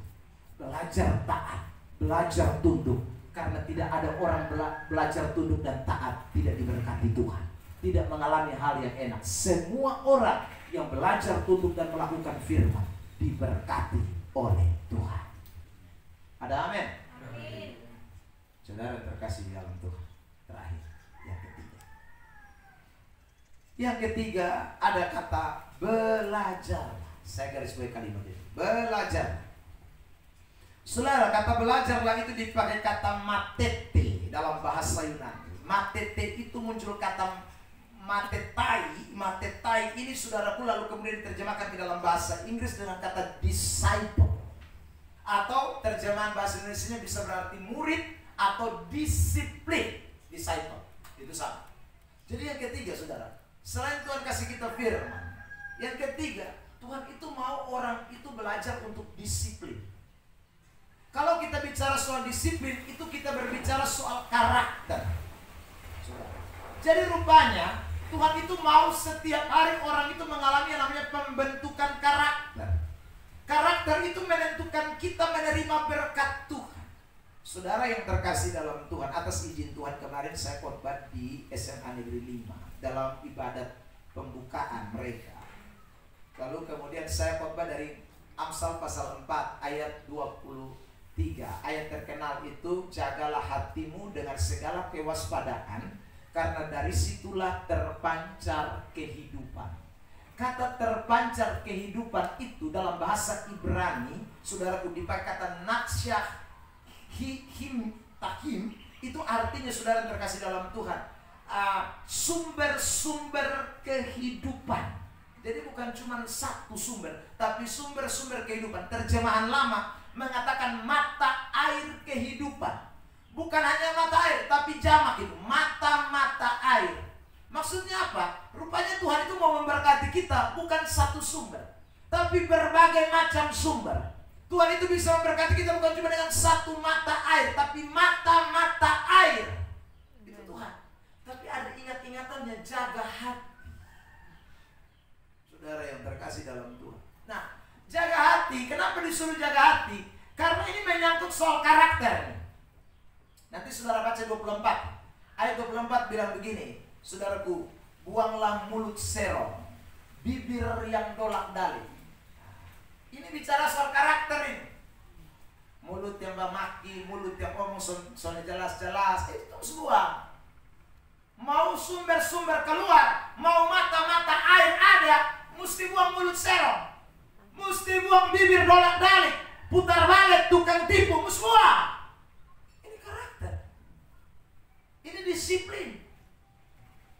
Belajar taat, belajar tunduk. Karena tidak ada orang belajar tunduk dan taat tidak diberkati Tuhan, tidak mengalami hal yang enak. Semua orang yang belajar tunduk dan melakukan firman diberkati oleh Tuhan. Ada amin? Amin. Saudara terkasih di dalam Tuhan. Terakhir, yang ketiga. Yang ketiga ada kata belajar. Saya garis bawahi kalimat ini. Belajar. Saudara, kata belajarlah itu dipakai kata matete dalam bahasa Yunani. Matete itu muncul kata matetai. Matetai ini saudaraku lalu kemudian diterjemahkan ke dalam bahasa Inggris dengan kata disciple. Atau terjemahan bahasa Indonesia bisa berarti murid atau disiplin. Disciple. Itu sama. Jadi yang ketiga saudara, selain Tuhan kasih kita firman, yang ketiga, Tuhan itu mau orang itu belajar untuk disiplin. Kalau kita bicara soal disiplin, itu kita berbicara soal karakter. Jadi rupanya Tuhan itu mau setiap hari orang itu mengalami yang namanya pembentukan karakter. Karakter itu menentukan kita menerima berkat Tuhan. Saudara yang terkasih dalam Tuhan, atas izin Tuhan kemarin saya khotbah di SMA Negeri 5 dalam ibadat pembukaan mereka. Lalu kemudian saya khotbah dari Amsal pasal 4 ayat 23. Ayat terkenal itu, jagalah hatimu dengan segala kewaspadaan, karena dari situlah terpancar kehidupan. Kata terpancar kehidupan itu dalam bahasa Ibrani, saudaraku, dipakai kata natsyah takim. Itu artinya, saudara terkasih dalam Tuhan, sumber-sumber kehidupan. Jadi bukan cuma satu sumber, tapi sumber-sumber kehidupan. Terjemahan lama mengatakan mata air kehidupan. Bukan hanya mata air, tapi jamak itu, mata-mata air. Maksudnya apa? Rupanya Tuhan itu mau memberkati kita bukan satu sumber, tapi berbagai macam sumber. Tuhan itu bisa memberkati kita bukan cuma dengan satu mata air, tapi mata-mata air. Itu Tuhan. Tapi ada ingat-ingatannya, jaga hati. Saudara yang terkasih dalam Tuhan. Nah, jaga hati. Kenapa disuruh jaga hati? Karena ini menyangkut soal karakter. Nanti saudara baca 24. Ayat 24 bilang begini, saudaraku, buanglah mulut serong, bibir yang dolak-dalik. Ini bicara soal karakter ini. Mulut yang memaki, mulut yang ngomong soalnya jelas-jelas, itu semua. Mau sumber-sumber keluar, mau mata-mata air ada, mesti buang mulut serong, mesti buang bibir dolak-dalik, putar balik, tukang tipu, semua. Ini karakter, ini disiplin.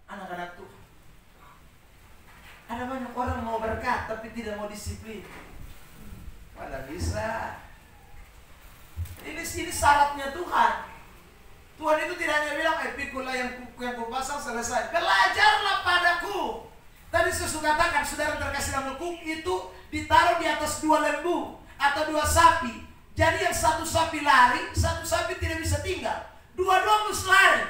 Anak-anak Tuhan, ada banyak orang mau berkat tapi tidak mau disiplin. Mana bisa? Ini syaratnya Tuhan. Tuhan itu tidak hanya bilang, pikulah yang kupasang selesai. Belajarlah padaku. Tadi saya sudah katakan, saudara terkasih dalam hukum itu ditaruh di atas 2 lembu atau 2 sapi. Jadi yang satu sapi lari, satu sapi tidak bisa tinggal. Dua-dua mesti lari.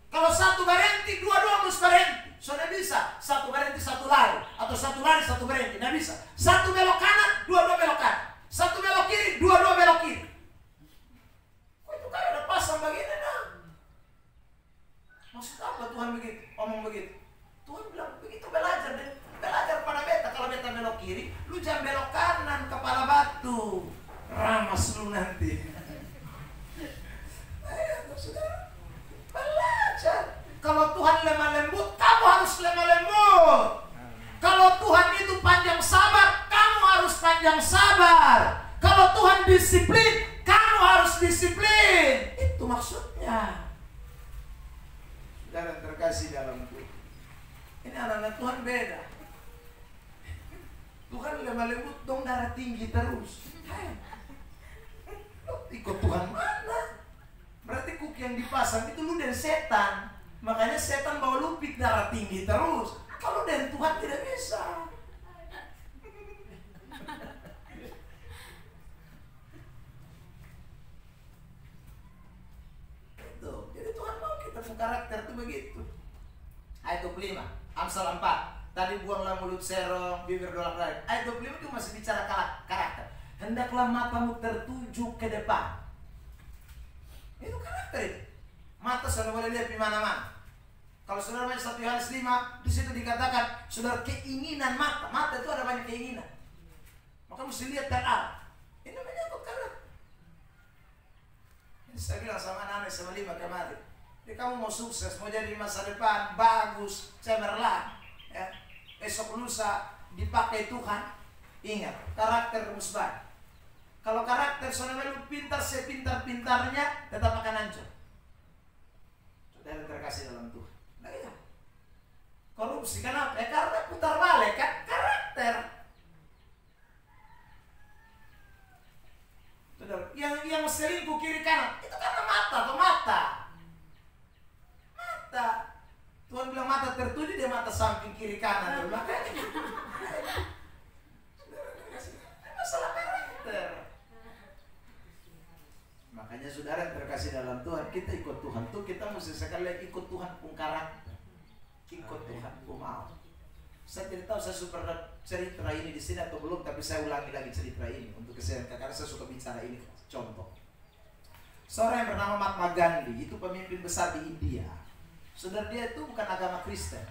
Kalau satu berhenti, dua-dua mesti berhenti. Sudah bisa, satu berhenti, satu lari. Atau satu lari, satu berhenti. Tidak bisa. Satu belok kanan, dua-dua belok kanan. Satu belok kiri, dua-dua belok kiri. Kok itu kayak ada pasang begini nah? Maksud apa Tuhan begitu? Omong begitu. Tuhan bilang begitu, belajar deh. Belajar pada beta. Kalau beta belok kiri, lu jangan belok kanan, kepala batu. Ramas lu nanti. Ayo saudara, belajar. Kalau Tuhan lemah lembut, kamu harus lemah lembut. Kalau Tuhan itu panjang sabar, kamu harus panjang sabar. Kalau Tuhan disiplin, kamu harus disiplin. Itu maksudnya. Saudara terkasih dalam Tuhan, ini anak-anak Tuhan beda. Tuhan lemah lembut dong, darah tinggi terus. Ikut Tuhan mana? Berarti kuki yang dipasang itu lu dan setan. Makanya setan bawa lupik darah tinggi terus. Kalau dan Tuhan tidak bisa. Itu. Jadi Tuhan mau kita punya karakter itu begitu. Ayat 25, Amsal 4. Tadi buanglah mulut serong, bibir dolak-dolak. Ayat 25 itu masih bicara karakter. Hendaklah matamu tertuju ke depan. Itu karakter itu. Mata sudah boleh lihat di mana-mana. Kalau saudara baca 1 Yohanes 5, di situ dikatakan, saudara keinginan mata. Mata itu ada banyak keinginan. Maka mesti lihat terarah. Ini menyangkut karakter. Ini saya bilang sama anak-anak sama 5 kemarin. Jadi kamu mau sukses, mau jadi di masa depan, bagus, cemerlang. Ya. Esok lusa dipakai Tuhan. Ingat, karakter musbah. Kalau karakter saudara lu pintar sepintar-pintarnya, tetap akan hancur. Saudara terkasih dalam Tuhan. Nah, iya. Korupsi kenapa? Ya karena putar balik kan karakter. Saudara, yang selingkuh kiri kanan itu karena mata atau mata. Mata. Tuhan bilang mata tertuju, dia mata samping kiri kanan. Makanya masalah karakter. Makanya saudara terkasih dalam Tuhan, kita ikut Tuhan tuh kita mesti sekali ikut Tuhan pun karakter, ikut Tuhan pun mau. Saya tidak tahu saya suka cerita ini di sini atau belum, tapi saya ulangi lagi cerita ini untuk kesehatan karena saya suka bicara ini. Contoh, seorang yang bernama Mahatma Gandhi itu pemimpin besar di India. Saudara, dia itu bukan agama Kristen,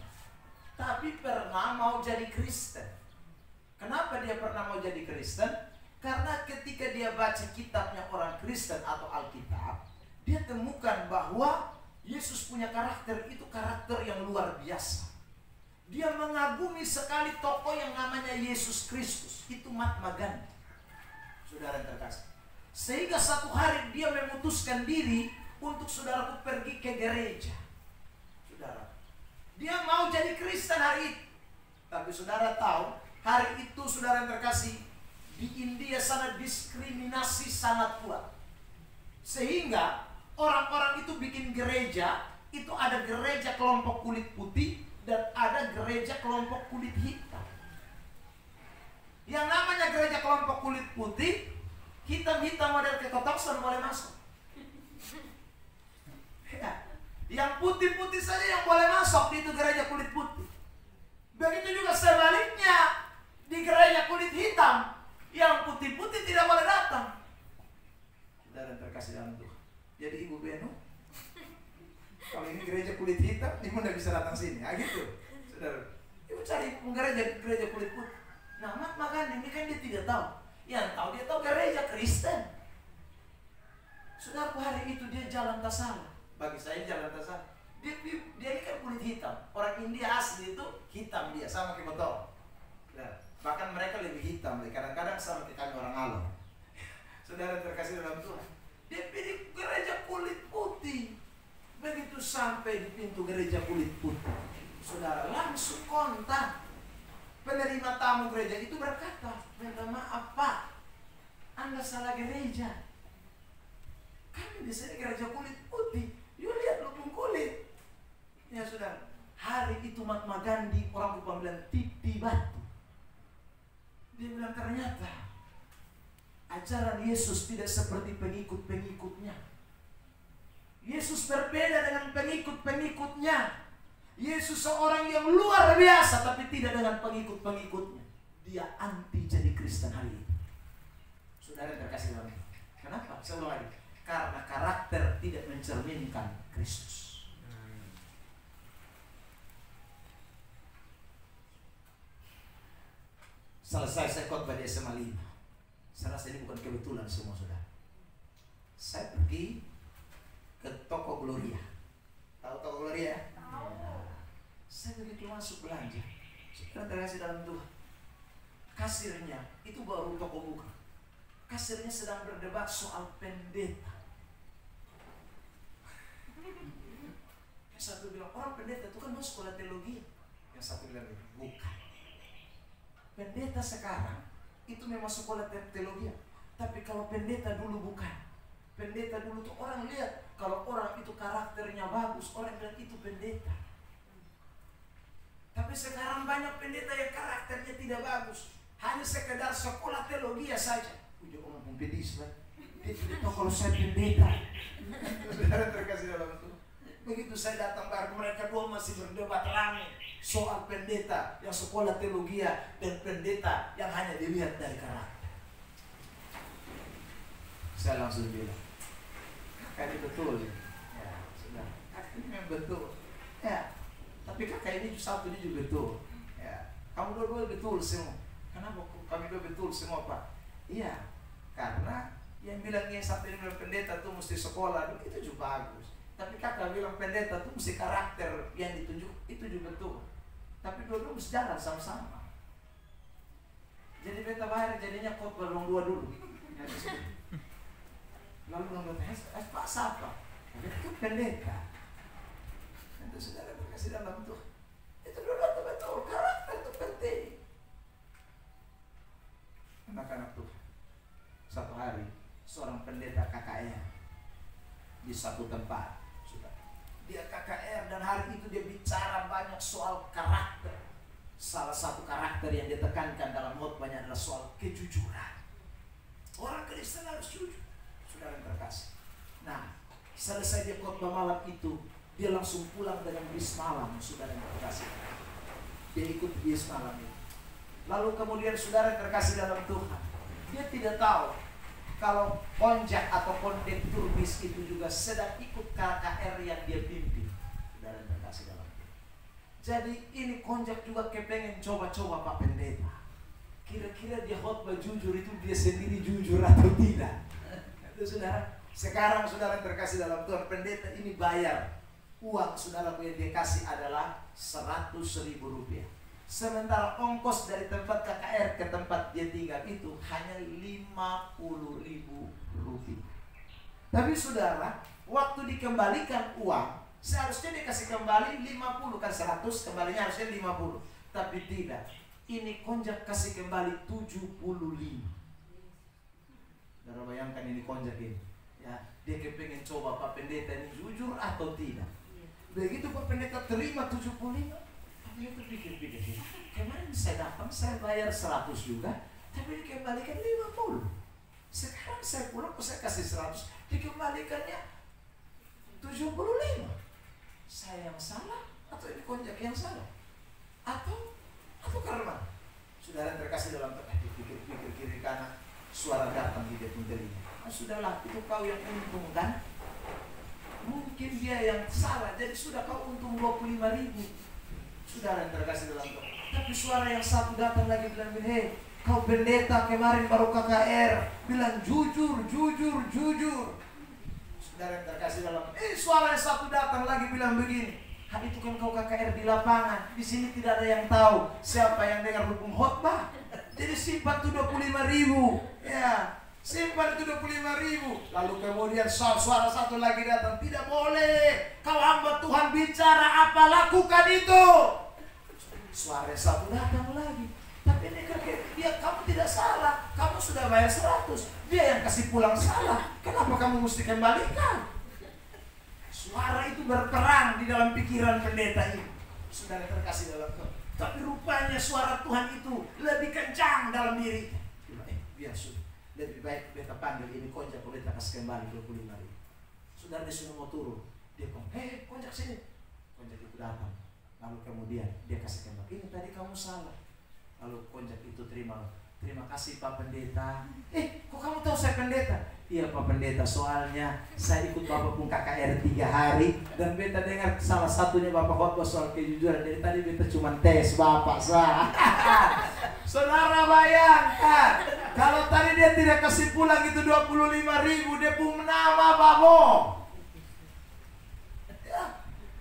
tapi pernah mau jadi Kristen. Kenapa dia pernah mau jadi Kristen? Karena ketika dia baca kitabnya orang Kristen atau Alkitab, dia temukan bahwa Yesus punya karakter, itu karakter yang luar biasa. Dia mengagumi sekali tokoh yang namanya Yesus Kristus. Itu Mahatma Gandhi. Saudara yang terkasih. Sehingga satu hari dia memutuskan diri untuk saudaraku pergi ke gereja. Saudara, dia mau jadi Kristen hari itu. Tapi saudara tahu, hari itu saudara yang terkasih, di India sana diskriminasi sangat kuat. Sehingga orang-orang itu bikin gereja, itu ada gereja kelompok kulit putih dan ada gereja kelompok kulit hitam. Yang namanya gereja kelompok kulit putih, hitam-hitam model kekotak sudah boleh masuk. Ya. Yang putih-putih saja yang boleh masuk di itu gereja kulit putih. Begitu juga sebaliknya di gereja kulit hitam, yang putih-putih tidak boleh datang. Saudara terkasih dalam Tuhan. Jadi Ibu Beno, kalau ini gereja kulit hitam, Ibu tidak bisa datang sini. Ah gitu. Saudara, Ibu cari gereja kulit putih. Nah, Mahatma Gandhi ini kan dia tidak tahu. Yang tahu dia tahu gereja Kristen. Saudara, hari itu dia jalan tak salah. Bagi saya jalan tak salah. Dia ini kan kulit hitam. Orang India asli itu hitam dia, sama kayak botol. Nah, bahkan mereka lebih hitam, kadang-kadang sama kayak kami orang alam. Saudara terkasih dalam Tuhan, dia pilih gereja kulit putih. Begitu sampai di pintu gereja kulit putih, saudara langsung kontak. Penerima tamu gereja itu berkata, minta maaf Pak, Anda salah gereja. Kami di sini gereja kulit putih. hari itu Mahatma Gandhi, orang Kupang bilang tipi batu. Dia bilang ternyata ajaran Yesus tidak seperti pengikut-pengikutnya. Yesus berbeda dengan pengikut-pengikutnya. Yesus seorang yang luar biasa, tapi tidak dengan pengikut-pengikutnya. Dia anti jadi Kristen hari ini. Saudara terkasih dalam Tuhan. Kenapa? Saya ulang lagi. Karena karakter tidak mencerminkan Kristus. Selesai saya khotbah di SMA 5. Saya rasa ini bukan kebetulan semua saudara. Saya pergi ke toko Gloria. Tahu toko Gloria? Tahu. Saya begitu masuk belanja. Saudara terkasih dalam Tuhan. Kasirnya itu baru toko buka. Kasirnya sedang berdebat soal pendeta. Yang satu bilang, orang pendeta itu kan mau sekolah teologi. Yang satu bilang, bukan. Pendeta sekarang itu memang sekolah teologi. Tapi kalau pendeta dulu bukan. Pendeta dulu tuh orang lihat, kalau orang itu karakternya bagus, orang bilang itu pendeta. Tapi sekarang banyak pendeta yang karakternya tidak bagus. Hanya sekedar sekolah teologi saja. Dia orang pedis lah. Dia tidak tahu kalau saya pendeta. Saudara terkasih dalam Tuhan. Begitu saya datang baru mereka dua masih berdebat ramai soal pendeta yang sekolah teologi dan pendeta yang hanya dilihat dari karakter. Saya langsung bilang, kakak ini betul. Ya, sudah. Kakak ini memang betul. Ya, tapi kakak ini satu ini juga betul. Ya, kamu dua-dua betul semua. Kenapa kami dua betul semua Pak? Iya, karena yang bilang yang satu ini bilang pendeta tuh mesti sekolah, itu juga bagus. Tapi kakak bilang pendeta tuh mesti karakter yang ditunjuk, itu juga betul. Tapi dua-dua mesti jalan sama-sama. Jadi beta bayar jadinya khotbah dua dulu. Lalu bilang, Pak siapa? Itu pendeta. Itu saudara berkasih dalam Tuhan. Itu dua-dua tuh betul, karakter itu penting. Anak-anak Tuhan. Satu hari seorang pendeta KKR di satu tempat, sudah. Dia KKR dan hari itu dia bicara banyak soal karakter. Salah satu karakter yang ditekankan dalam khotbahnya adalah soal kejujuran. Orang Kristen harus jujur. Saudara yang terkasih. Nah, selesai dia khotbah malam itu, dia langsung pulang dengan bis malam, saudara yang terkasih. Dia ikut bis malam itu. Lalu kemudian saudara yang terkasih dalam Tuhan, dia tidak tahu kalau konjak atau kondektur bis itu juga sedang ikut KKR yang dia pimpin. Saudara yang terkasih dalam Tuhan. Jadi ini konjak juga kepengen coba-coba Pak Pendeta. Kira-kira dia khotbah jujur itu dia sendiri jujur atau tidak? Itu saudara. Sekarang saudara yang terkasih dalam Tuhan, pendeta ini bayar uang saudara yang dia kasih adalah 100.000 rupiah. Sementara ongkos dari tempat KKR ke tempat dia tinggal itu hanya 50.000 rupiah. Tapi saudara, waktu dikembalikan uang, seharusnya dikasih kembali 50, kan 100, kembalinya harusnya 50. Tapi tidak, ini konjak kasih kembali 75. Saudara bayangkan ini konjak ini. Ya, dia kepengen coba Pak Pendeta ini jujur atau tidak. Begitu Pak Pendeta terima 75. Dia berpikir-pikir, kemarin saya datang, saya bayar 100 juga, tapi dikembalikan 50. Sekarang saya pulang, saya kasih 100, dikembalikannya 75. Saya yang salah, atau ini konjak yang salah? Atau karena? Saudara terkasih dalam pikir-pikir kiri kanan, suara datang di dia pun telinga. Nah, sudahlah, itu kau yang untung kan? Mungkin dia yang salah, jadi sudah kau untung 25.000. Saudara yang terkasih dalam Tuhan. Tapi suara yang satu datang lagi bilang, hei, kau pendeta kemarin baru KKR, bilang jujur. Saudara yang terkasih dalam Tuhan. Suara yang satu datang lagi bilang begini, itu kan kau KKR di lapangan, di sini tidak ada yang tahu siapa yang dengar hukum khotbah. Jadi simpan tuh 25.000, ya. Simpan itu 25.000. Lalu kemudian suara satu lagi datang, tidak boleh. Kau hamba Tuhan bicara apa, lakukan itu. Suara satu datang lagi. Tapi dia kamu tidak salah. Kamu sudah bayar 100. Dia yang kasih pulang salah. Kenapa kamu mesti kembalikan? Suara itu berperang di dalam pikiran pendeta ini. Saudara terkasih dalam Tuhan. Tapi rupanya suara Tuhan itu lebih kencang dalam diri. Biar sudah. Lebih baik beta panggil ini konjak, beta kasih kembali 25.000. Saudara dia sudah mau turun. Dia bilang, hei konjak sini. Konjak itu datang. Lalu kemudian dia kasih kembali. Ini tadi kamu salah. Lalu konjak itu terima kasih Pak Pendeta. Kok kamu tahu saya pendeta? Iya Pak Pendeta, soalnya saya ikut Bapak pun KKR 3 hari. Dan beta dengar salah satunya Bapak khotbah soal kejujuran. Jadi tadi beta cuma tes Bapak sah. Saudara bayangkan, kalau tadi dia tidak kasih pulang itu 25.000, dia pun nama Bapak.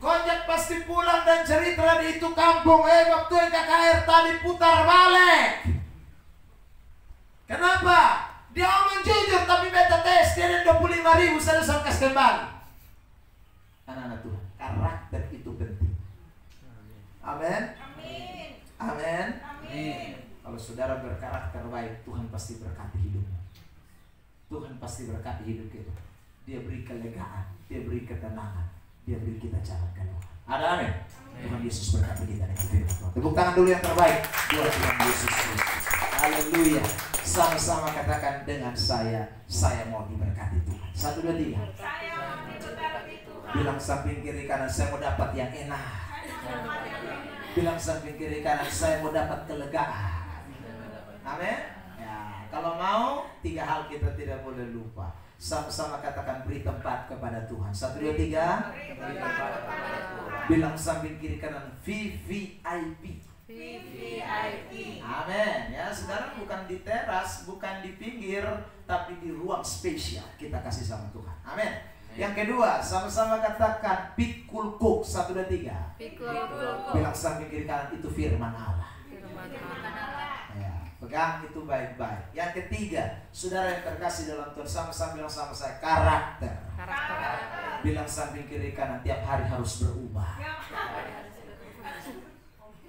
Konjak pasti pulang dan cerita di itu kampung. Waktu yang KKR tadi putar balik. Kenapa? Dia omong jujur tapi beta tes. Dia ada 25.000 saya kasih kembali. Anak-anak Tuhan, karakter itu penting. Amin. Amin. Kalau saudara berkarakter baik, Tuhan pasti berkati hidupmu. Tuhan pasti berkati hidup kita. Dia beri kelegaan, dia beri ketenangan, dia beri kita jalan keluar. Ada amin. Tuhan Yesus berkati kita dan kita. Tepuk tangan dulu yang terbaik buat Tuhan Yesus. Haleluya. Sama-sama katakan dengan saya mau diberkati Tuhan. 1, 2, 3. Saya mau diberkati Tuhan. Bilang samping kiri kanan, saya mau dapat yang enak. Bilang samping kiri kanan, saya mau dapat kelegaan. Amin. Ya, kalau mau 3 hal kita tidak boleh lupa. Sama-sama katakan beri tempat kepada Tuhan. 1, 2, 3. Bilang samping kiri kanan VVIP. Amin. Ya, saudara bukan di teras, bukan di pinggir, tapi di ruang spesial kita kasih sama Tuhan. Amin. Yang kedua, sama-sama katakan pikul kuk. 1, 2, 3. Bilang samping kiri kanan itu firman Allah. Ya, pegang itu baik-baik. Yang ketiga, saudara yang terkasih dalam Tuhan, sama-sama bilang sama saya karakter. Bilang samping kiri kanan tiap hari harus berubah.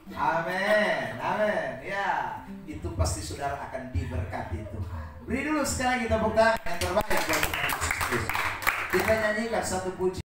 Amin, amin. Ya, itu pasti saudara akan diberkati Tuhan. Beri dulu sekali lagi tepuk tangan yang terbaik buat Tuhan Yesus Kristus. Kita nyanyikan satu pujian.